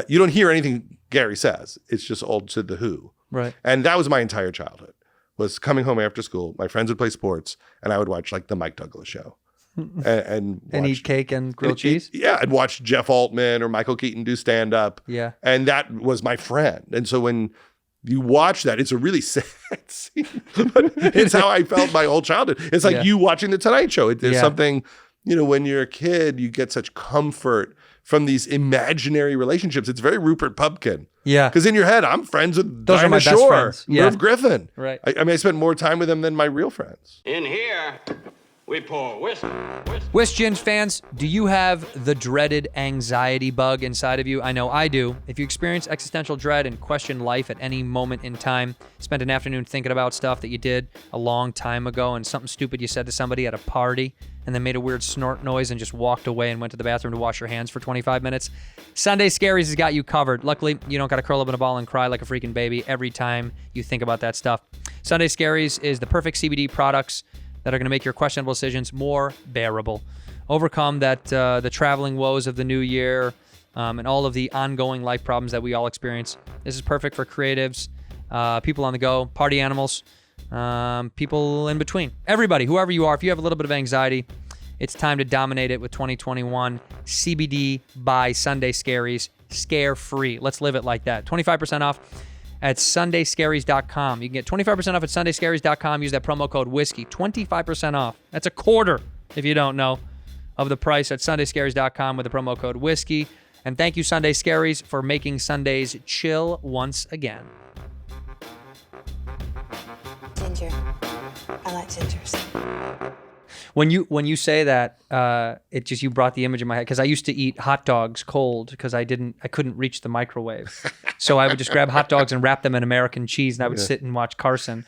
You don't hear anything Gary says. It's just all to the Who. Right. And that was my entire childhood, was coming home after school. My friends would play sports and I would watch like the Mike Douglas show. And eat cake and grilled cheese? Yeah, I'd watch Jeff Altman or Michael Keaton do stand-up. Yeah. And that was my friend. And so when you watch that, it's a really sad scene. But it's how I felt my whole childhood. It's like you watching The Tonight Show. There's something, you know, when you're a kid, you get such comfort from these imaginary relationships. It's very Rupert Pupkin. Yeah. Because in your head, I'm friends with those are my best friends. Merv Griffin. Right. I mean, I spent more time with them than my real friends. In here, we pour whiskey. Wisginge fans, do you have the dreaded anxiety bug inside of you? I know I do. If you experience existential dread and question life at any moment in time, spend an afternoon thinking about stuff that you did a long time ago and something stupid you said to somebody at a party and then made a weird snort noise and just walked away and went to the bathroom to wash your hands for 25 minutes, Sunday Scaries has got you covered. Luckily, you don't got to curl up in a ball and cry like a freaking baby every time you think about that stuff. Sunday Scaries is the perfect CBD products that are going to make your questionable decisions more bearable. Overcome the traveling woes of the new year and all of the ongoing life problems that we all experience. This is perfect for creatives, people on the go, party animals, people in between. Everybody, whoever you are, if you have a little bit of anxiety, it's time to dominate it with 2021 CBD by Sunday Scaries. Scare free. Let's live it like that. 25% off at sundayscaries.com. You can get 25% off at sundayscaries.com. Use that promo code whiskey. 25% off. That's a quarter, if you don't know, of the price at sundayscaries.com with the promo code whiskey. And thank you, Sunday Scaries, for making Sundays chill once again. Ginger. I like gingers. When you say that, it just, you brought the image in my head, because I used to eat hot dogs cold because I couldn't reach the microwave. So I would just grab hot dogs and wrap them in American cheese, and I would sit and watch Carson.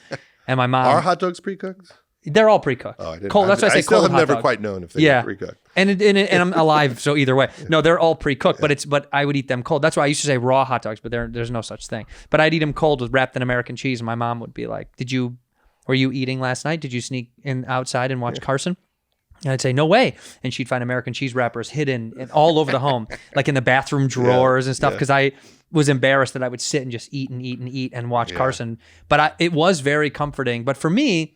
And my mom. Are hot dogs pre-cooked? They're all pre-cooked. Oh, I didn't. Cold. That's why I say still cold have never hot dog. quite known if they were pre-cooked. And I'm alive, so either way. No, they're all pre-cooked, but I would eat them cold. That's why I used to say raw hot dogs, but there's no such thing. But I'd eat them cold with wrapped in American cheese, and my mom would be like, were you eating last night? Did you sneak in outside and watch Carson? And I'd say, no way. And she'd find American cheese wrappers hidden all over the home, like in the bathroom drawers and stuff, because I was embarrassed that I would sit and just eat and watch Carson. But it was very comforting. But for me,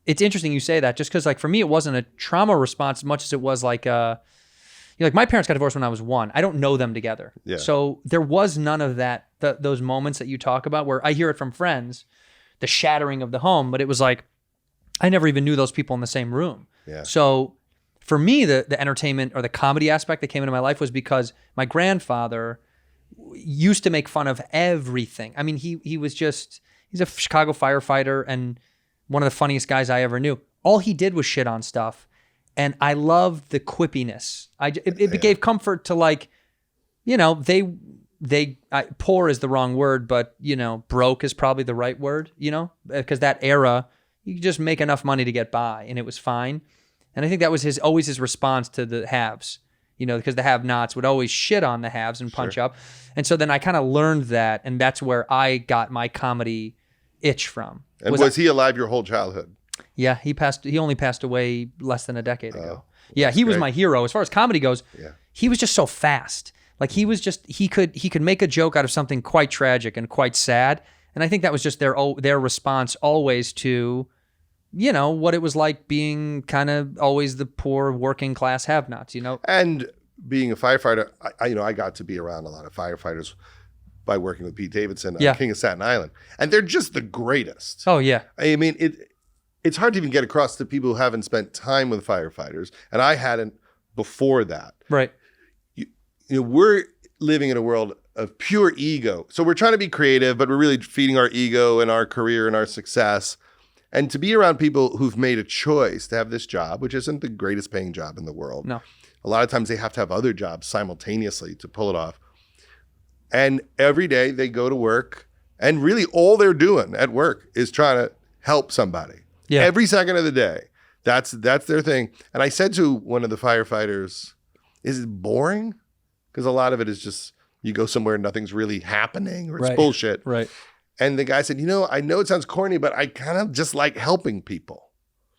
it's interesting you say that, just because like for me, it wasn't a trauma response as much as it was like, like my parents got divorced when I was 1. I don't know them together. Yeah. So there was none of that, those moments that you talk about where I hear it from friends, the shattering of the home, but it was like, I never even knew those people in the same room. Yeah. So for me, the entertainment or the comedy aspect that came into my life was because my grandfather used to make fun of everything. I mean, he's a Chicago firefighter and one of the funniest guys I ever knew. All he did was shit on stuff. And I loved the quippiness. It gave comfort to, like, you know, poor is the wrong word, but, you know, broke is probably the right word, you know, because that era, you could just make enough money to get by and it was fine. And I think that was always his response to the haves, because the have-nots would always shit on the haves and punch up. And so then I kind of learned that, and that's where I got my comedy itch from. And was he alive your whole childhood? Yeah, he only passed away less than a decade ago. Yeah, he was my hero. As far as comedy goes, he was just so fast. Like he could make a joke out of something quite tragic and quite sad. And I think that was just their response always to, what it was like being kind of always the poor working class have-nots, And being a firefighter, I got to be around a lot of firefighters by working with Pete Davidson on King of Staten Island. And they're just the greatest. Oh, yeah. I mean, it's hard to even get across to people who haven't spent time with firefighters. And I hadn't before that. Right. We're living in a world of pure ego. So we're trying to be creative, but we're really feeding our ego and our career and our success. And to be around people who've made a choice to have this job, which isn't the greatest paying job in the world. No. A lot of times they have to have other jobs simultaneously to pull it off. And every day they go to work, and really all they're doing at work is trying to help somebody. Yeah. Every second of the day. That's their thing. And I said to one of the firefighters, is it boring? Because a lot of it is just you go somewhere and nothing's really happening or it's bullshit. Right. And the guy said, I know it sounds corny, but I kind of just like helping people.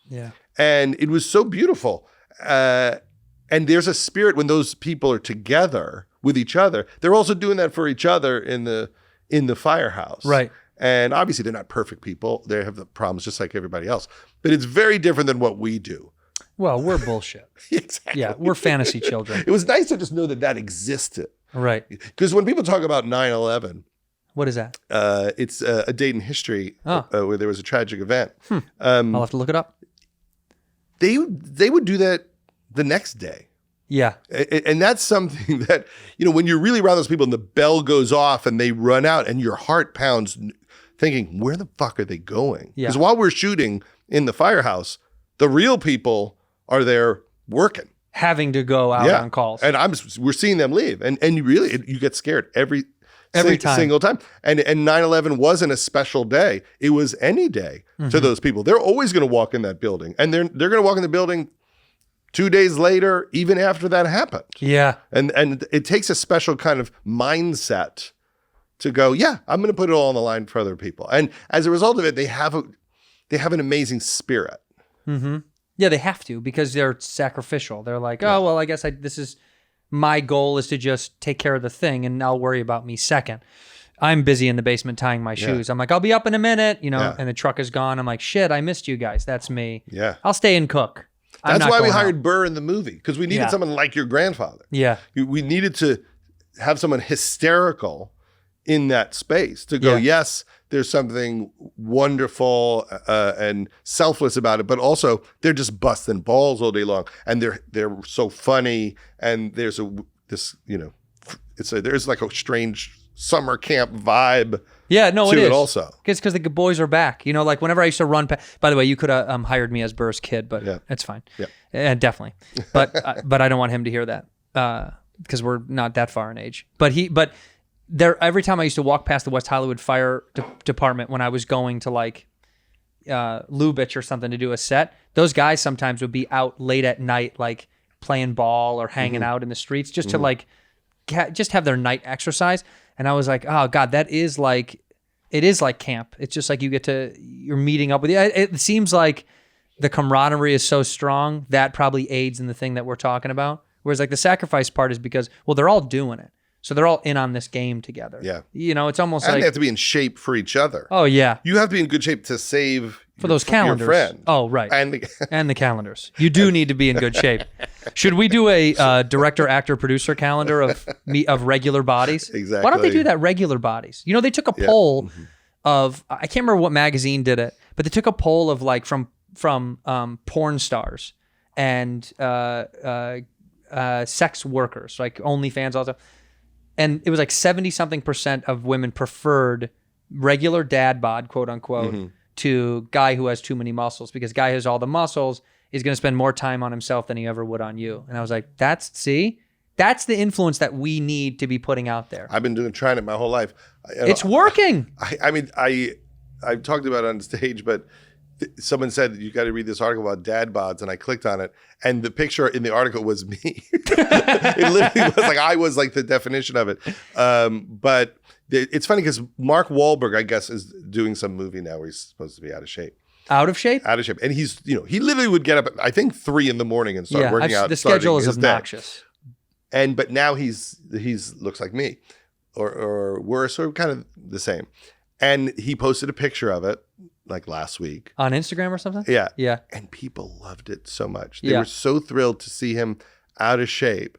Yeah. And it was so beautiful. And there's a spirit when those people are together with each other. They're also doing that for each other in the firehouse. Right. And obviously they're not perfect people. They have the problems just like everybody else. But it's very different than what we do. Well, we're bullshit. Exactly. Yeah, we're fantasy children. It was nice to just know that existed. Right. Because when people talk about 9/11, what is that? It's a date in history where there was a tragic event. I'll have to look it up. They would do that the next day. Yeah. And that's something that, when you're really around those people and the bell goes off and they run out and your heart pounds thinking, where the fuck are they going? Because while we're shooting in the firehouse, the real people are there working. Having to go out on calls. And we're seeing them leave. And you get scared every time. Single time. And 9/11 wasn't a special day. It was any day to those people. They're always going to walk in that building. And they're going to walk in the building 2 days later, even after that happened. Yeah. And it takes a special kind of mindset to go, I'm going to put it all on the line for other people. And as a result of it, they have an amazing spirit. Mm-hmm. Yeah, they have to because they're sacrificial. They're like, oh, well, I guess this is my goal is to just take care of the thing and I'll worry about me second. I'm busy in the basement tying my shoes. I'm like, I'll be up in a minute, and the truck is gone. I'm like, shit, I missed you guys. That's me. Yeah. I'll stay and cook. That's why we hired Burr in the movie because we needed someone like your grandfather. Yeah. We needed to have someone hysterical in that space to go, yes, there's something wonderful and selfless about it, but also they're just busting balls all day long, and they're so funny, and there's there's like a strange summer camp vibe. Yeah, no, it is also because the boys are back. Like whenever I used to run. By the way, you could have hired me as Burr's kid, but it's fine. Yeah, definitely. But but I don't want him to hear that because we're not that far in age. But every time I used to walk past the West Hollywood Fire Department when I was going to like Lubitsch or something to do a set, those guys sometimes would be out late at night, like playing ball or hanging out in the streets just to like just have their night exercise. And I was like, oh God, it is like camp. It's just like you're meeting up with you. It seems like the camaraderie is so strong that probably aids in the thing that we're talking about. Whereas like the sacrifice part is because, well, they're all doing it. So they're all in on this game together. Yeah. It's almost and like... they have to be in shape for each other. Oh, yeah. You have to be in good shape to save those calendars. Your friend. Oh, right. And the calendars. You do need to be in good shape. Should we do a director, actor, producer calendar of regular bodies? Exactly. Why don't they do that, regular bodies? They took a poll of... I can't remember what magazine did it, but they took a poll of like from porn stars and sex workers, like OnlyFans, all that stuff. And it was like 70-something% of women preferred regular dad bod, quote unquote, to guy who has too many muscles, because guy who has all the muscles is going to spend more time on himself than he ever would on you. And I was like, that's the influence that we need to be putting out there. I've been trying it my whole life. It's working. I mean, I've talked about it on stage, but someone said, you got to read this article about dad bods, and I clicked on it, and the picture in the article was me. It literally was like, I was like the definition of it. But it's funny because Mark Wahlberg, I guess, is doing some movie now where he's supposed to be out of shape. Out of shape? Out of shape. And he's, he literally would get up at, I think, 3 a.m. and start working out. The schedule is his day. obnoxious. But now he's looks like me or worse or kind of the same. And he posted a picture of it like last week. On Instagram or something? Yeah. Yeah. And people loved it so much. They were so thrilled to see him out of shape.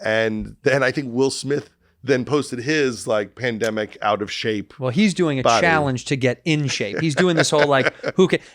And then I think Will Smith then posted his like pandemic out of shape. Well, he's doing a challenge to get in shape. He's doing this whole like,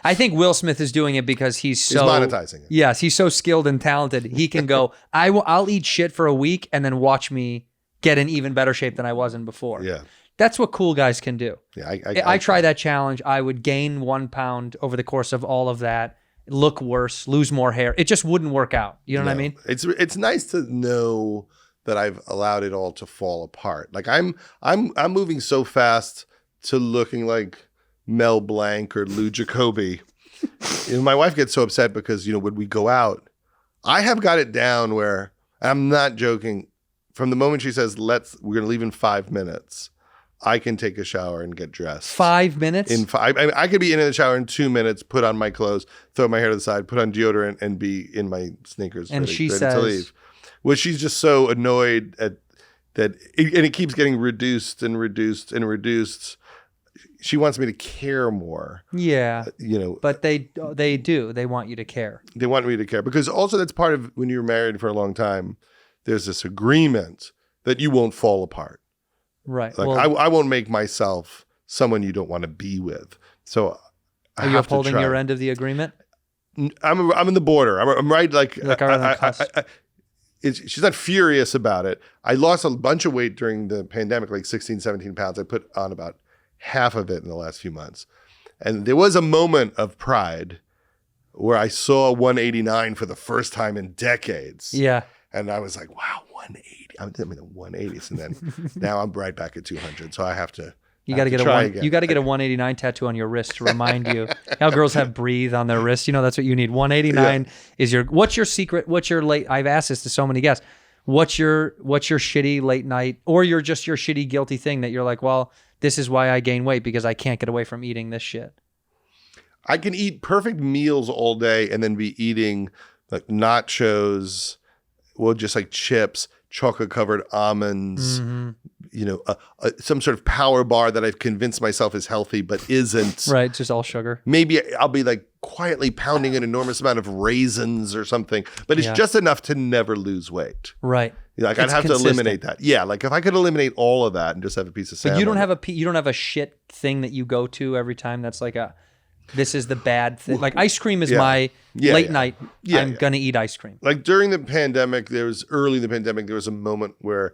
I think Will Smith is doing it because he's monetizing it. Yes, he's so skilled and talented. He can go, I'll eat shit for a week and then watch me get in even better shape than I was in before. Yeah. That's what cool guys can do. Yeah, I tried that challenge. I would gain 1 pound over the course of all of that, look worse, lose more hair. It just wouldn't work out. You know what I mean? It's nice to know that I've allowed it all to fall apart. Like I'm moving so fast to looking like Mel Blanc or Lou Jacoby. My wife gets so upset because when we go out, I have got it down where I'm not joking. From the moment she says we're gonna leave in 5 minutes, I can take a shower and get dressed. 5 minutes? In 5, I could be in the shower in 2 minutes, put on my clothes, throw my hair to the side, put on deodorant, and be in my sneakers and ready to leave. Well, she's just so annoyed at that, and it keeps getting reduced and reduced and reduced. She wants me to care more. Yeah, but they do. They want you to care. They want me to care because also that's part of when you're married for a long time. There's this agreement that you won't fall apart. Right. Like I won't make myself someone you don't want to be with. So are you upholding your end of the agreement? I'm in the border. I'm right. Like Cusp. she's not furious about it. I lost a bunch of weight during the pandemic, like 16, 17 pounds. I put on about half of it in the last few months. And there was a moment of pride where I saw 189 for the first time in decades. Yeah. And I was like, wow, 180. I'm in the 180s. And then now I'm right back at 200. So I have to. You got to get a 189 tattoo on your wrist to remind you. How girls have breathe on their wrist. That's what you need. 189 is what's your secret? What's your late? I've asked this to so many guests. What's your shitty late night or your shitty guilty thing that you're like, well, this is why I gain weight because I can't get away from eating this shit. I can eat perfect meals all day and then be eating like nachos, just like chips, chocolate covered almonds, some sort of power bar that I've convinced myself is healthy but isn't. Right, just all sugar. Maybe I'll be like quietly pounding an enormous amount of raisins or something, but it's just enough to never lose weight. Right. Like I'd have to eliminate that. Yeah, like if I could eliminate all of that and just have a piece of salmon. But you don't have a shit thing that you go to every time that's like this is the bad thing. Like ice cream is my late night. I'm going to eat ice cream. Like during the pandemic, there was a moment where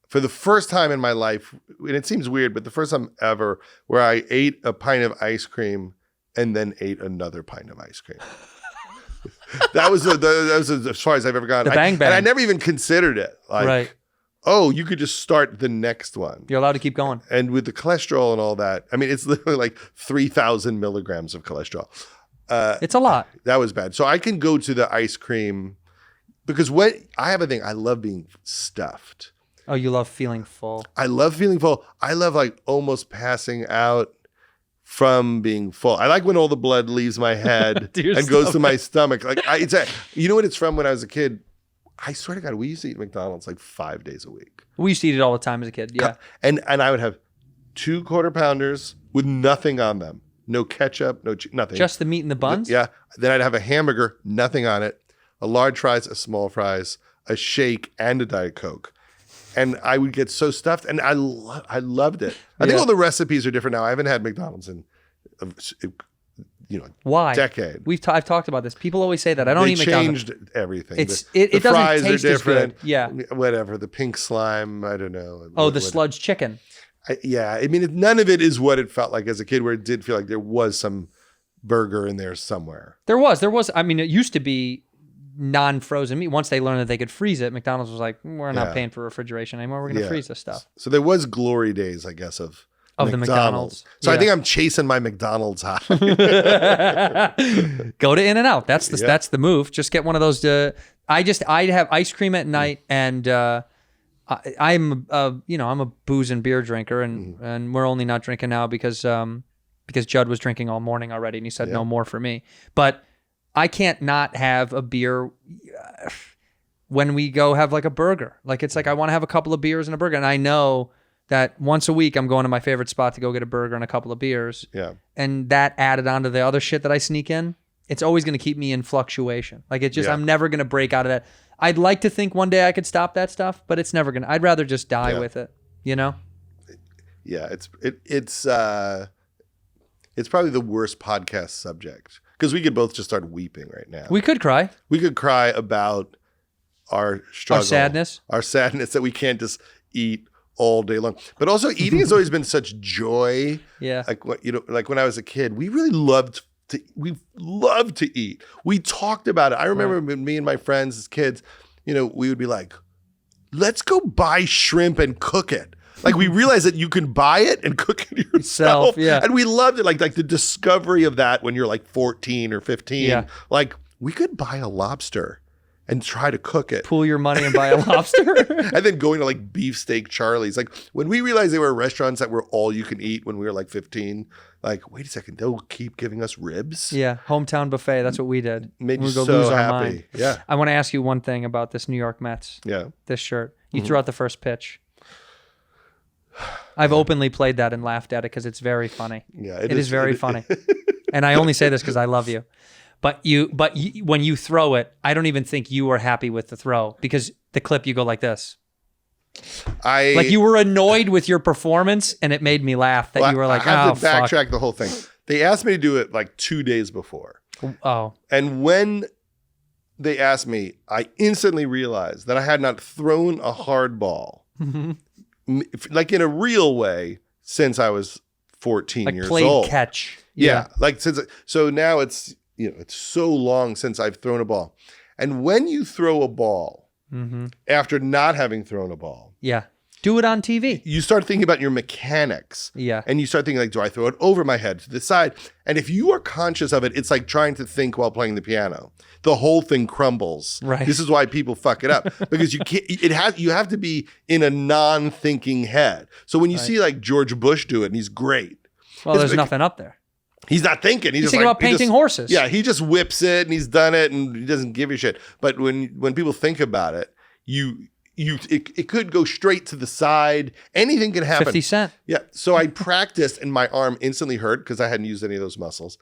for the first time in my life, and it seems weird, but the first time ever where I ate a pint of ice cream and then ate another pint of ice cream. that was as far as I've ever gone. The bang bang. And I never even considered it. Like, right. Oh, you could just start the next one. You're allowed to keep going. And with the cholesterol and all that, I mean, it's literally like 3,000 milligrams of cholesterol. It's a lot. That was bad. So I can go to the ice cream because I have a thing. I love being stuffed. Oh, you love feeling full. I love feeling full. I love like almost passing out from being full. I like when all the blood leaves my head and goes to my stomach. Like you know what it's from when I was a kid? I swear to God, we used to eat McDonald's like 5 days a week. We used to eat it all the time as a kid. Yeah. And I would have 2 quarter pounders with nothing on them. No ketchup, nothing. Just the meat and the buns? Yeah. Then I'd have a hamburger, nothing on it. A large fries, a small fries, a shake, and a Diet Coke. And I would get so stuffed, and I loved it. I think all the recipes are different now. I haven't had McDonald's in why? Decade. I've talked about this. People always say that. I don't eat McDonald's. They changed everything. The fries doesn't taste are different. As good. Yeah. Whatever. The pink slime. I don't know. The sludge chicken. I mean, none of it is what it felt like as a kid, where it did feel like there was some burger in there somewhere. There was. I mean, it used to be non-frozen meat. Once they learned that they could freeze it, McDonald's was like, we're not paying for refrigeration anymore. We're going to freeze this stuff. So there was glory days, I guess, of Of the McDonald's. So I Yeah. think I'm chasing my McDonald's high. Go to In-N-Out. That's the move. Just get one of those. I have ice cream at night, and I'm a booze and beer drinker, and we're only not drinking now because Judd was drinking all morning already, and he said no more for me. But I can't not have a beer when we go have like a burger. Like it's like I want to have a couple of beers and a burger, and I know that once a week I'm going to my favorite spot to go get a burger and a couple of beers. Yeah. And that added on to the other shit that I sneak in, it's always going to keep me in fluctuation. Like it's just, I'm never going to break out of that. I'd like to think one day I could stop that stuff, but it's never going to. I'd rather just die with it, you know? Yeah, it's probably the worst podcast subject because we could both just start weeping right now. We could cry. We could cry about our struggle, our sadness that we can't just eat all day long. But also eating has always been such joy. Yeah. Like like when I was a kid, we really loved to eat. We talked about it. I remember when me and my friends as kids, we would be like, let's go buy shrimp and cook it. Like we realized that you can buy it and cook it yourself. Yeah. And we loved it. Like the discovery of that when you're like 14 or 15. Yeah. Like we could buy a lobster and try to cook it. Pool your money and buy a lobster. And then going to like Beefsteak Charlie's. Like when we realized they were restaurants that were all you can eat when we were like 15, like, wait a second, they'll keep giving us ribs? Yeah, hometown buffet. That's what we did. Made we you go so lose our happy. mind. Yeah. I want to ask you one thing about this New York Mets. Yeah. This shirt. You threw out the first pitch. I've openly played that and laughed at it because it's very funny. Yeah, it is very funny. And I only say this because I love you. But when you throw it, I don't even think you were happy with the throw because the clip you go like this. Like you were annoyed with your performance, and it made me laugh that you were like, I have oh, to backtrack fuck. the whole thing. They asked me to do it like 2 days before. Oh. And when they asked me, I instantly realized that I had not thrown a hard ball, like in a real way, since I was 14 Like years played old. catch. Yeah. Like so now it's so long since I've thrown a ball. And when you throw a ball after not having thrown a ball, do it on TV. you start thinking about your mechanics. Yeah. And you start thinking like, do I throw it over my head to the side? And if you are conscious of it, it's like trying to think while playing the piano. The whole thing crumbles. Right. This is why people fuck it up because you can't. You have to be in a non-thinking head. So when you see like George Bush do it, and he's great. Well, there's nothing up there. He's not thinking. He's just thinking like, about painting horses. Yeah, he just whips it and he's done it and he doesn't give a shit. But when people think about it, it could go straight to the side. Anything can happen. 50 Cent. Yeah. So I practiced and my arm instantly hurt because I hadn't used any of those muscles.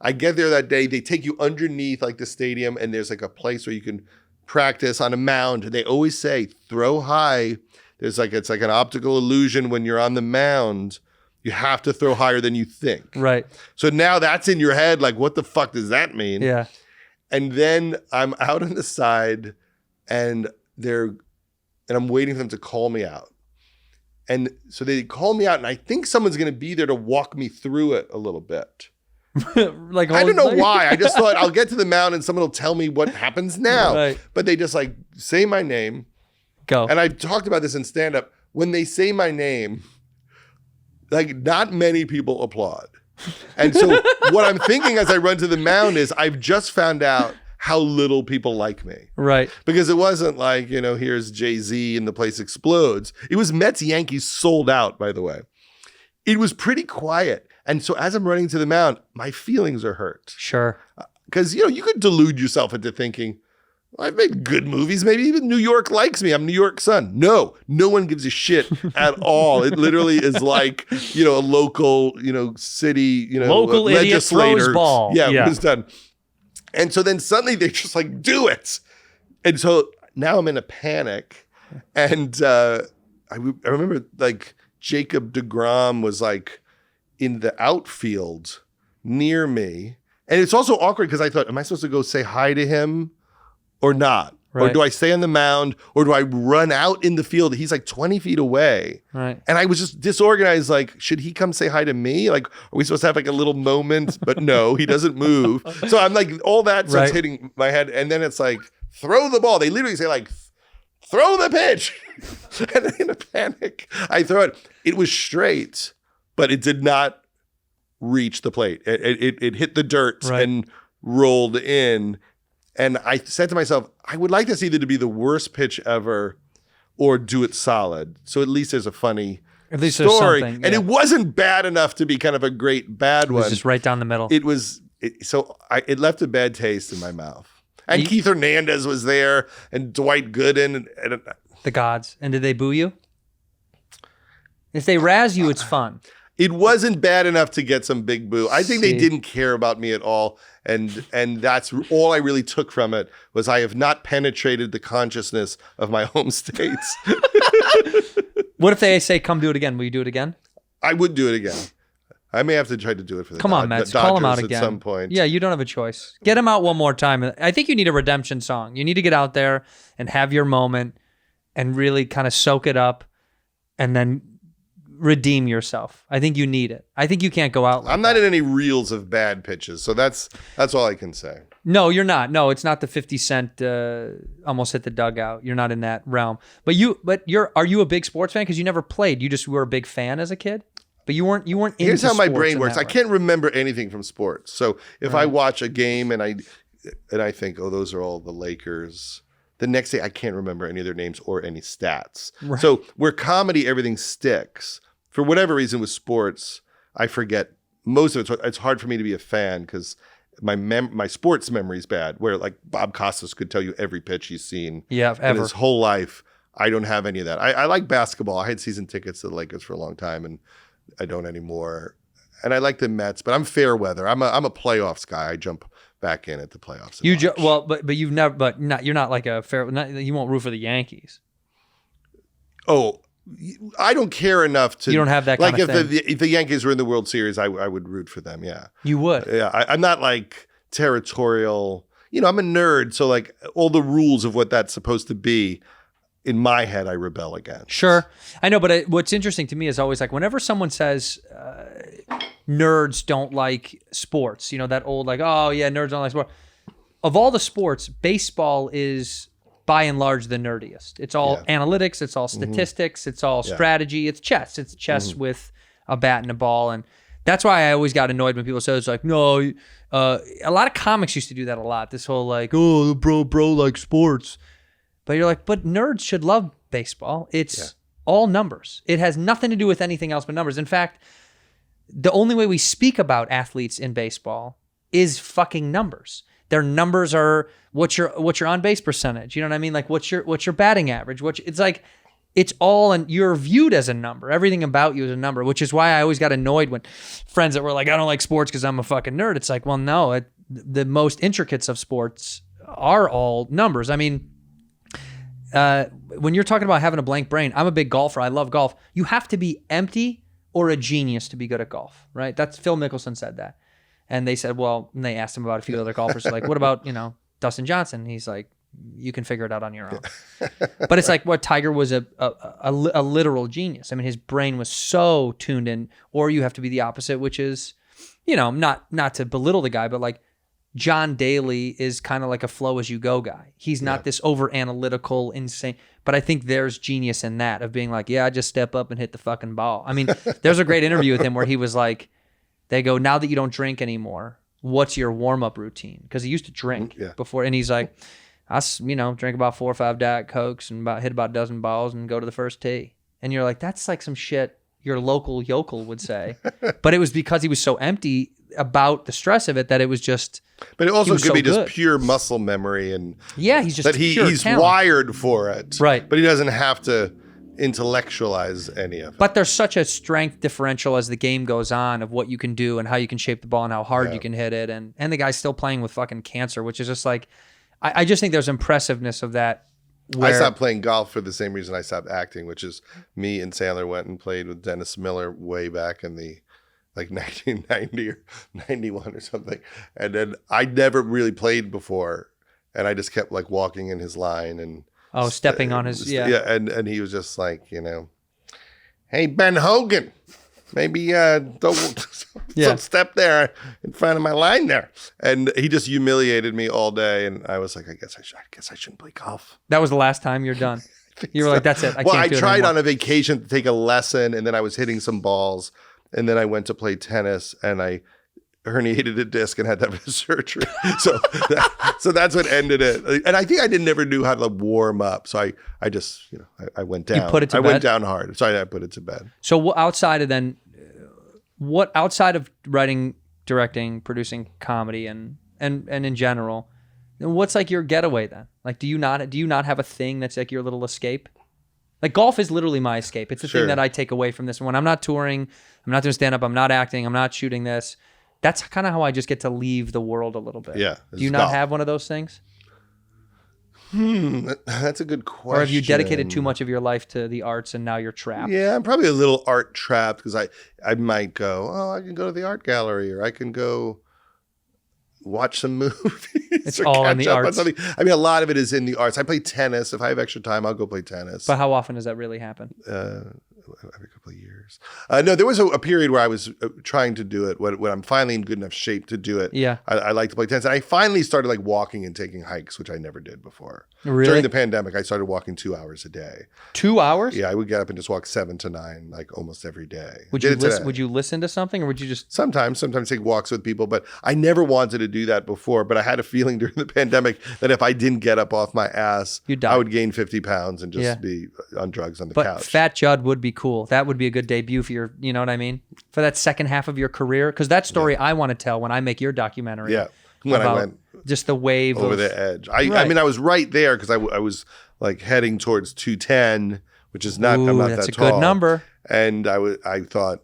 I get there that day. They take you underneath like the stadium and there's like a place where you can practice on a mound. They always say throw high. It's like an optical illusion when you're on the mound. You have to throw higher than you think. Right. So now that's in your head. Like, what the fuck does that mean? Yeah. And then I'm out on the side and I'm waiting for them to call me out. And so they call me out and I think someone's going to be there to walk me through it a little bit. Like I don't know why. I just thought I'll get to the mound and someone will tell me what happens now. Right. But they just like say my name. Go. And I've talked about this in stand-up. When they say my name, like not many people applaud. And so what I'm thinking as I run to the mound is I've just found out how little people like me. Right. Because it wasn't like, here's Jay-Z and the place explodes. It was Mets Yankees sold out, by the way. It was pretty quiet. And so as I'm running to the mound, my feelings are hurt. Sure. Because, you could delude yourself into thinking, I've made good movies. Maybe even New York likes me. I'm New York's son. No one gives a shit at all. It literally is like, a local, city, local idiot legislator. throws ball. Yeah, it was done. And so then suddenly they're just like, do it. And so now I'm in a panic. And I remember like Jacob deGrom was like in the outfield near me. And it's also awkward because I thought, am I supposed to go say hi to him? Or not? Right. Or do I stay on the mound? Or do I run out in the field? He's like 20 feet away. Right. And I was just disorganized. Like, should he come say hi to me? Like, are we supposed to have like a little moment? But no, he doesn't move. So I'm like, all that starts hitting my head. And then it's like, throw the ball. They literally say like, throw the pitch. And in a panic, I throw it. It was straight. but it did not reach the plate. It hit the dirt Right. and rolled in. And I said to myself, I would like this either to be the worst pitch ever or do it solid. So at least there's a funny At least there's story. something. And yeah. it wasn't bad enough to be kind of a great bad It one. was just right down the middle. It left a bad taste in my mouth. And You- Keith Hernandez was there, and Dwight Gooden, and The gods. And did they boo you? If they razz you, it's fun. it wasn't bad enough to get some big boo. I think they See. didn't care about me at all, and that's all I really took from it was I have not penetrated the consciousness of my home states. What if they say, come do it again? Will you do it again? I would do it again. I may have to try to do it for the Come on, the Mets. Call him out Dodgers again. at some point. Yeah, you don't have a choice. Get him out one more time. I think you need a redemption song. You need to get out there and have your moment and really kind of soak it up and then redeem yourself. I think you need it. I think you can't go out like I'm not that. in any reels of bad pitches, so that's all I can say. No, you're not. No, it's not the 50 Cent almost hit the dugout. You're not in that realm. But are you a big sports fan? Because you never played. You just were a big fan as a kid. But you weren't. Here's into how my sports brain in works. that I way. can't remember anything from sports. So if I watch a game and I think, oh, those are all the Lakers, the next day I can't remember any of their names or any stats. Right. So where comedy, everything sticks. For whatever reason with sports, I forget most of it. So it's hard for me to be a fan because my sports memory is bad. Where like Bob Costas could tell you every pitch he's seen Yeah, in ever. his whole life. I don't have any of that. I like basketball. I had season tickets to the Lakers for a long time, and I don't anymore. And I like the Mets, but I'm fair weather. I'm a playoffs guy. I jump back in at the playoffs. and watch. But you've never. But not. You're not like a fair. You won't root for the Yankees. Oh, I don't care enough to. You don't have that like kind of if the Yankees were in the World Series, I would root for them. Yeah, You would. yeah. I'm not like territorial. I'm a nerd, so like all the rules of what that's supposed to be. In my head, I rebel against. Sure, I know, but what's interesting to me is always like whenever someone says nerds don't like sports, that old like, oh yeah, nerds don't like sport. Of all the sports, baseball is by and large the nerdiest. It's all analytics, it's all statistics, it's all strategy, it's chess. It's chess with a bat and a ball, and that's why I always got annoyed when people said it's like, no, a lot of comics used to do that a lot. This whole like, oh, bro like sports. But you're like, but nerds should love baseball. It's all numbers. It has nothing to do with anything else but numbers. In fact, the only way we speak about athletes in baseball is fucking numbers. Their numbers are what's your on base percentage. You know what I mean? Like what's your batting average? It's like it's all, and you're viewed as a number. Everything about you is a number, which is why I always got annoyed when friends that were like, I don't like sports because I'm a fucking nerd. It's like, well, no, the most intricates of sports are all numbers. I mean, when you're talking about having a blank brain, I'm a big golfer. I love golf. You have to be empty or a genius to be good at golf, right? That's Phil Mickelson said that. And they said, well, and they asked him about a few other golfers. Like, what about, Dustin Johnson? He's like, you can figure it out on your own. But it's like what Tiger was a literal genius. I mean, his brain was so tuned in, or you have to be the opposite, which is, not to belittle the guy, but like, John Daly is kind of like a flow as you go guy. He's not this over analytical, insane, but I think there's genius in that of being like, yeah, I just step up and hit the fucking ball. I mean, there's a great interview with him where he was like, they go, now that you don't drink anymore, what's your warm-up routine? Because he used to drink before. And he's like, I drink about 4 or 5 Diet Cokes and hit about a dozen balls and go to the first tee. And you're like, that's like some shit your local yokel would say. But it was because he was so empty about the stress of it that it was just. But it also could so be just good. pure muscle memory and he's just that pure he's talent. wired for it, Right. But he doesn't have to intellectualize any of it. But there's such a strength differential as the game goes on of what you can do and how you can shape the ball and how hard you can hit it, and the guy's still playing with fucking cancer, which is just like, I just think there's impressiveness of that. I stopped playing golf for the same reason I stopped acting, which is me and Sandler went and played with Dennis Miller way back in the 1990 or 91 or something. And then I never really played before. And I just kept like walking in his line and stepping on his, and he was just like, hey, Ben Hogan, maybe don't step there in front of my line there. And he just humiliated me all day. And I was like, I guess I shouldn't play golf. That was the last time you're done. You were like, that's it. I can't do it tried anymore. on a vacation to take a lesson, and then I was hitting some balls. and then I went to play tennis, and I herniated a disc and had to have a surgery. So that's what ended it. And I think I never knew how to warm up. So I just, I went down. You put it to I bed? went down hard. So I put it to bed. So outside of writing, directing, producing comedy and in general, what's like your getaway then? Like, do you not have a thing that's like your little escape? Like golf is literally my escape. It's the thing that I take away from this. When I'm not touring, I'm not doing stand-up, I'm not acting, I'm not shooting this. That's kind of how I just get to leave the world a little bit. Yeah. Do you not have one of those things? That's a good question. Or have you dedicated too much of your life to the arts and now you're trapped? Yeah, I'm probably a little art trapped because I might go, I can go to the art gallery, or I can go watch some movies. It's all in the arts. I mean, a lot of it is in the arts. I play tennis. If I have extra time, I'll go play tennis. But how often does that really happen? Every couple of years. No, there was a period where I was trying to do it when I'm finally in good enough shape to do it. Yeah. I like to play tennis. And I finally started like walking and taking hikes, which I never did before. Really? During the pandemic, I started walking 2 hours a day. 2 hours? Yeah, I would get up and just walk 7 to 9, like almost every day. Would you listen to something, or would you just... Sometimes take walks with people, but I never wanted to do that before. But I had a feeling during the pandemic that if I didn't get up off my ass, You'd die. I would gain 50 pounds and just be on drugs on the couch. But Fat Judd would be cool. That would be a good debut for your, you know what I mean? For that second half of your career. Because that story I want to tell when I make your documentary. Yeah. When I went just the wave over of, the edge. I mean, I was right there because I was like heading towards 210, which is not, I'm not that's that a tall. good number. And I thought,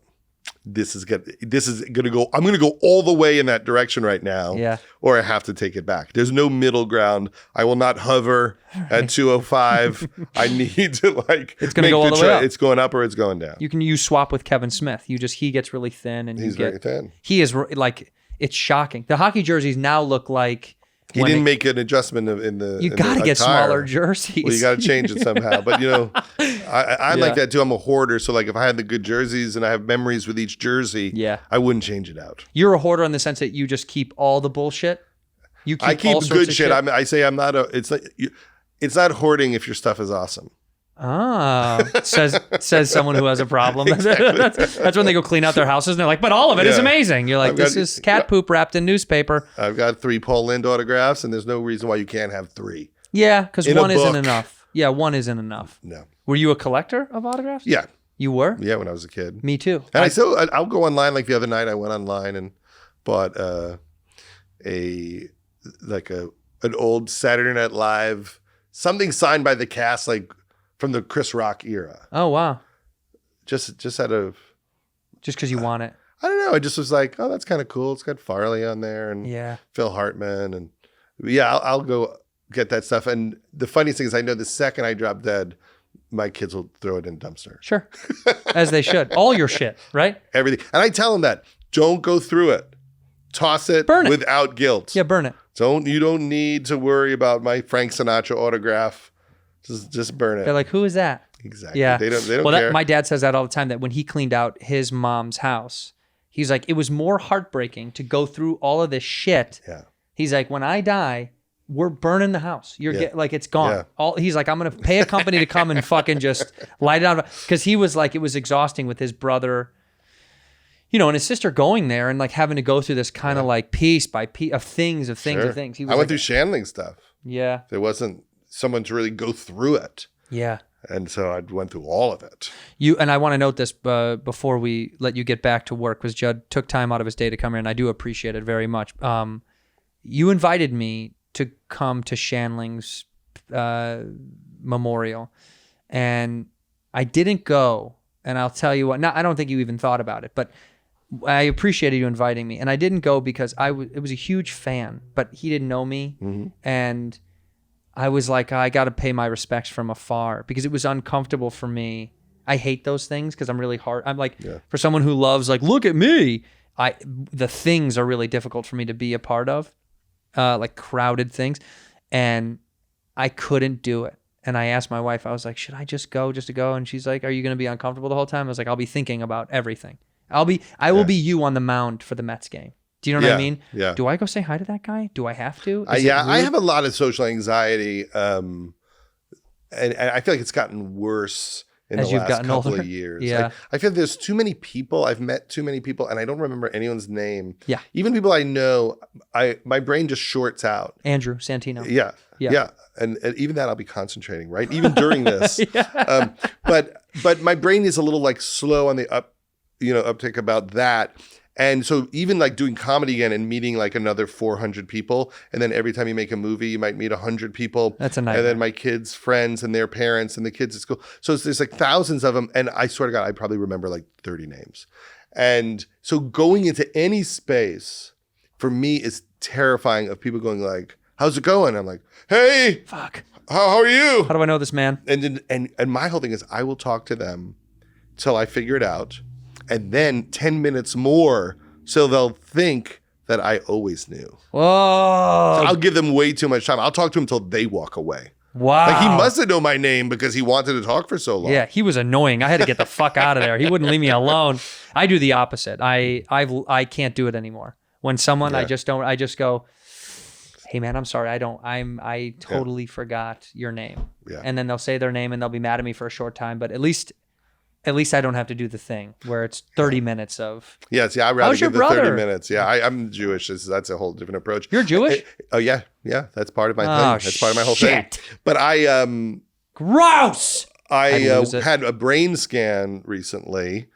this is going to go, I'm going to go all the way in that direction right now. Yeah. Or I have to take it back. There's no middle ground. I will not hover at 205. I need to like, it's going to go all the way up. It's going up or it's going down. You swap with Kevin Smith. He gets really thin and He's very thin. He is like, it's shocking. The hockey jerseys now look like, he didn't make an adjustment in the. You got to get smaller jerseys. Well, you got to change it somehow. But I'm like that too. I'm a hoarder. So like, if I had the good jerseys and I have memories with each jersey, I wouldn't change it out. You're a hoarder in the sense that you just keep all the bullshit. I keep all sorts good of shit. I say I'm not it's not hoarding if your stuff is awesome. Says someone who has a problem. That's when they go clean out their houses and they're like, but all of it is amazing. You're like, this is cat poop wrapped in newspaper. I've got 3 Paul Lind autographs, and there's no reason why you can't have 3. Yeah, because one isn't enough. Yeah, one isn't enough. No. Were you a collector of autographs? Yeah. You were? Yeah, when I was a kid. Me too. And I'll go online. Like the other night, I went online and bought an old Saturday Night Live, something signed by the cast, like from the Chris Rock era. Oh, wow. Just out of... Just because you want it. I don't know. I just was like, oh, that's kind of cool. It's got Farley on there and Phil Hartman. And I'll go get that stuff. And the funniest thing is I know the second I drop dead, my kids will throw it in a dumpster. Sure. As they should. All your shit, right? Everything. And I tell them that. Don't go through it. Toss it, burn it without guilt. Yeah, burn it. You don't need to worry about my Frank Sinatra autograph. Just burn it. They're like, who is that? Exactly. Yeah. They don't care. My dad says that all the time, that when he cleaned out his mom's house, he's like, it was more heartbreaking to go through all of this shit. Yeah. He's like, when I die, we're burning the house. It's gone. Yeah. He's like, I'm going to pay a company to come and fucking just light it on. Because he was like, it was exhausting with his brother, and his sister going there and like having to go through this kind of like piece by piece of things. He was I went through Shandling stuff. Yeah. There wasn't someone to really go through it. Yeah. And so I went through all of it. And I want to note this before we let you get back to work, because Judd took time out of his day to come here, and I do appreciate it very much. You invited me to come to Shandling's memorial, and I didn't go. And I'll tell you what. I don't think you even thought about it, but I appreciated you inviting me, and I didn't go because it was a huge fan, but he didn't know me, and I was like, I got to pay my respects from afar because it was uncomfortable for me. I hate those things because I'm really hard. I'm like, for someone who loves like, look at me. The things are really difficult for me to be a part of, like crowded things. And I couldn't do it. And I asked my wife, I was like, should I just go to go? And she's like, are you going to be uncomfortable the whole time? I was like, I'll be thinking about everything. I will be you on the mound for the Mets game. Do you know what I mean? Yeah. Do I go say hi to that guy? Do I have to? I have a lot of social anxiety. And I feel like it's gotten worse in As the you've last gotten couple older. of years. Yeah. I feel there's too many people. I've met too many people, and I don't remember anyone's name. Yeah. Even people I know, my brain just shorts out. Andrew Santino. Yeah. And even that I'll be concentrating, right? Even during this. But my brain is a little like slow on the uptick about that. And so even like doing comedy again and meeting like another 400 people, and then every time you make a movie, you might meet 100 people. That's a nightmare. And then my kids' friends and their parents and the kids at school. So there's like thousands of them. And I swear to God, I probably remember like 30 names. And so going into any space for me is terrifying of people going like, how's it going? I'm like, hey, Fuck. how are you? How do I know this man? And my whole thing is I will talk to them till I figure it out. And then 10 minutes more, so they'll think that I always knew. Whoa. So I'll give them way too much time. I'll talk to them till they walk away. Wow. Like he must have known my name because he wanted to talk for so long. Yeah, he was annoying. I had to get the fuck out of there. He wouldn't leave me alone. I do the opposite. I can't do it anymore. When someone, I just go, hey man, I'm sorry. I totally forgot your name. Yeah. And then they'll say their name and they'll be mad at me for a short time, but at least I don't have to do the thing where it's 30 minutes of. Yes, yeah, I'd rather How's your give the 30 brother? minutes. Yeah, I'm Jewish. That's a whole different approach. You're Jewish? Oh yeah, that's part of my Oh, thing. That's part of my whole shit. thing. But Gross. I I'd lose it. had a brain scan recently,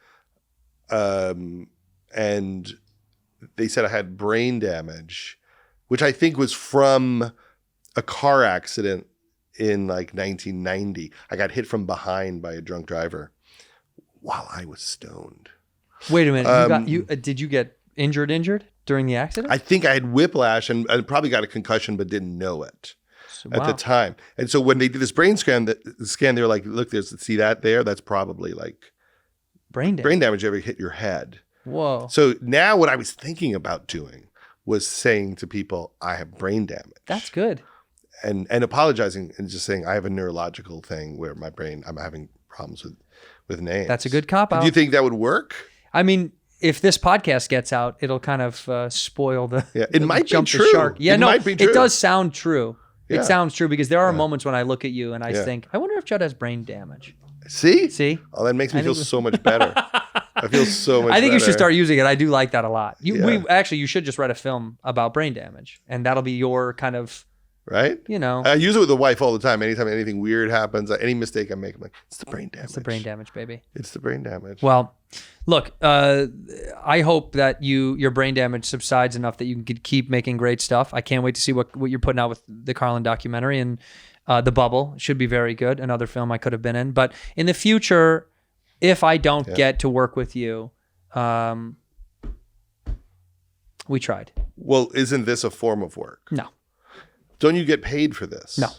and they said I had brain damage, which I think was from a car accident in like 1990. I got hit from behind by a drunk driver while I was stoned. Wait a minute. Did you get injured during the accident? I think I had whiplash and I probably got a concussion, but didn't know it at the time. And so when they did this brain scan, they were like, look, see that there? That's probably like brain damage. Brain damage ever hit your head. Whoa. So now what I was thinking about doing was saying to people, I have brain damage. That's good. And apologizing and just saying I have a neurological thing where my brain, I'm having problems with names. That's a good cop out. Do you think that would work? I mean, if this podcast gets out, it'll kind of spoil the. Yeah, it might be jump the true. shark. Yeah, It no, might be true. it does sound true. Yeah. It sounds true because there are moments when I look at you and I Yeah. think, I wonder if Judd has brain damage. See? Oh, that makes me feel so much better. I feel so much better. I think you should start using it. I do like that a lot. Yeah. You should just write a film about brain damage, and that'll be your kind of. Right? You know. I use it with the wife all the time. Anytime anything weird happens, any mistake I make, I'm like, it's the brain damage. It's the brain damage, baby. It's the brain damage. Well, look, I hope that your brain damage subsides enough that you can keep making great stuff. I can't wait to see what you're putting out with the Carlin documentary, and The Bubble should be very good. Another film I could have been in. But in the future, if I don't get to work with you, we tried. Well, isn't this a form of work? No. Don't you get paid for this? No.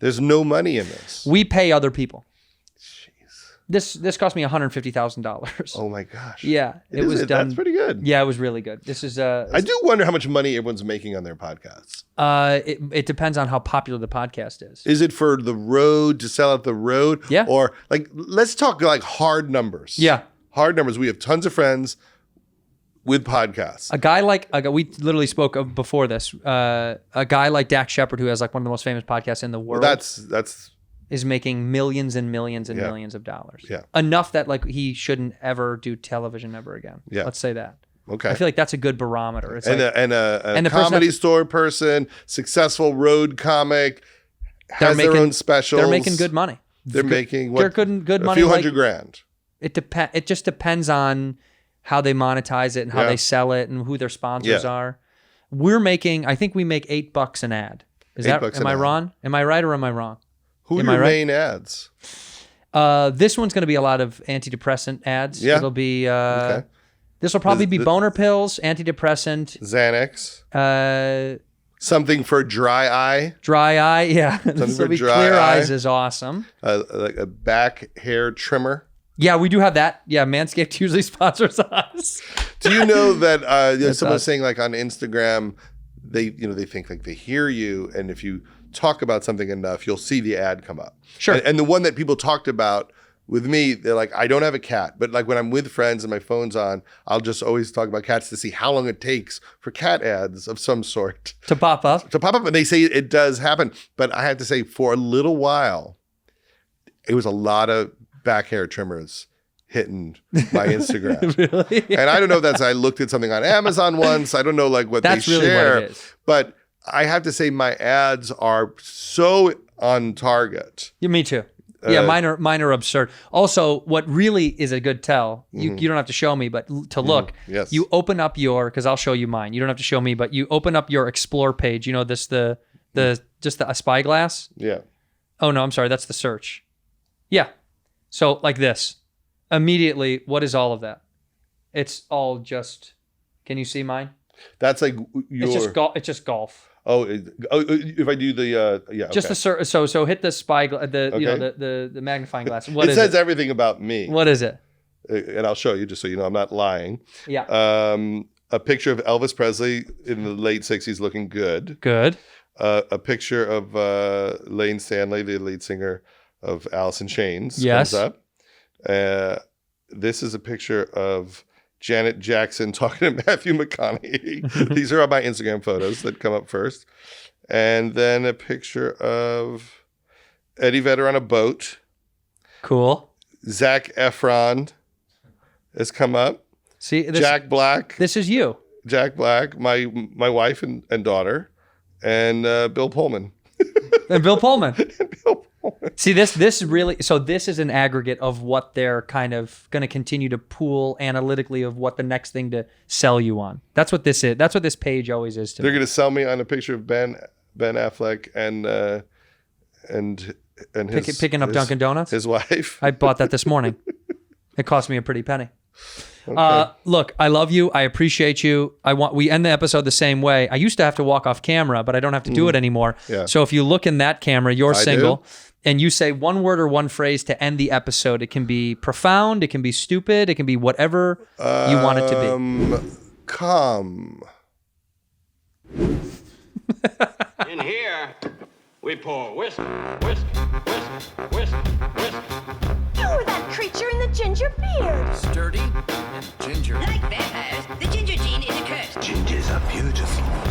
There's no money in this. We pay other people. Jeez. This cost me $150,000. Oh my gosh. Yeah, it was done. That's pretty good. Yeah, it was really good. This is I do wonder how much money everyone's making on their podcasts. It depends on how popular the podcast is. Is it for the road, to sell out the road? Yeah. Or like, let's talk like hard numbers. Yeah. Hard numbers. We have tons of friends with podcasts. A guy we literally spoke of before this. A guy like Dax Shepard, who has like one of the most famous podcasts in the world, That's is making millions and millions and millions of dollars. Yeah. Enough that like he shouldn't ever do television ever again. Yeah. Let's say that. okay. I feel like that's a good barometer. It's and like, a the person comedy that- store person, successful road comic, has their own specials. They're making good money. They're making They're good a money. few like- $100,000. It just depends on how they monetize it and how Yeah. they sell it and who their sponsors Yeah. are. I think we make $8 an ad. $8 am an I ad. wrong? Am I right or am I wrong? Who are Am I your right? main ads? This one's going to be a lot of antidepressant ads. Yeah. It'll be, Okay. this will probably be boner pills, antidepressant, Xanax. Something for dry eye. dry eye. Yeah. This for will be dry clear eye. eyes is awesome. Like a back hair trimmer. Yeah, we do have that. Yeah. Manscaped usually sponsors us. Do you know that someone was us. saying like on Instagram, they think like they hear you, and if you talk about something enough, you'll see the ad come up. Sure. And the one that people talked about with me, they're like, I don't have a cat, but like when I'm with friends and my phone's on, I'll just always talk about cats to see how long it takes for cat ads of some sort To pop up. to pop up. And they say it does happen, but I have to say for a little while, it was a lot of back hair trimmers hitting my Instagram. Really? And I don't know if that's, I looked at something on Amazon once. I don't know like what That's they really share. what it is. But I have to say my ads are so on target. Yeah, me too. Yeah, mine are absurd. Also, what really is a good tell, you don't have to show me, but to look, Yes. you open up because I'll show you mine. You don't have to show me, but you open up your explore page. You know, just a spyglass. Yeah. Oh no, I'm sorry. That's the search. Yeah. So like this, immediately, what is all of that? It's all just, can you see mine? That's like your... It's just golf. Oh, if I do the yeah, Just okay. the search. So hit the spyglass, Okay. you know, the magnifying glass. What it is says everything about me. What is it? And I'll show you just so you know I'm not lying. Yeah. A picture of Elvis Presley in the late 60s looking good. Good. A picture of Lane Stanley, the lead singer of Alice in Chains. Yes. Comes up. This is a picture of Janet Jackson talking to Matthew McConaughey. These are all my Instagram photos that come up first. And then a picture of Eddie Vedder on a boat. Cool. Zac Efron has come up. See, Jack Black. This is you. Jack Black, my wife and daughter, and Bill Pullman. And Bill Pullman. Bill Pullman. See, this really, so this is an aggregate of what they're kind of going to continue to pool analytically of what the next thing to sell you on. That's what this is. That's what this page always is to They're me. going to sell me on a picture of Ben Affleck and his Picking up Dunkin' Donuts? his wife. I bought that this morning. It cost me a pretty penny. Look, I love you. I appreciate you. We end the episode the same way. I used to have to walk off camera, but I don't have to do it anymore. Yeah. So if you look in that camera, you're I single, do. and you say one word or one phrase to end the episode. It can be profound. It can be stupid. It can be whatever you want it to be. Come. In here, we pour whisk, whisk, whisk, whisk, whisk. You were that creature in the ginger beard. Sturdy and ginger. Like vampires, the ginger gene is a curse. Gingers are beautiful.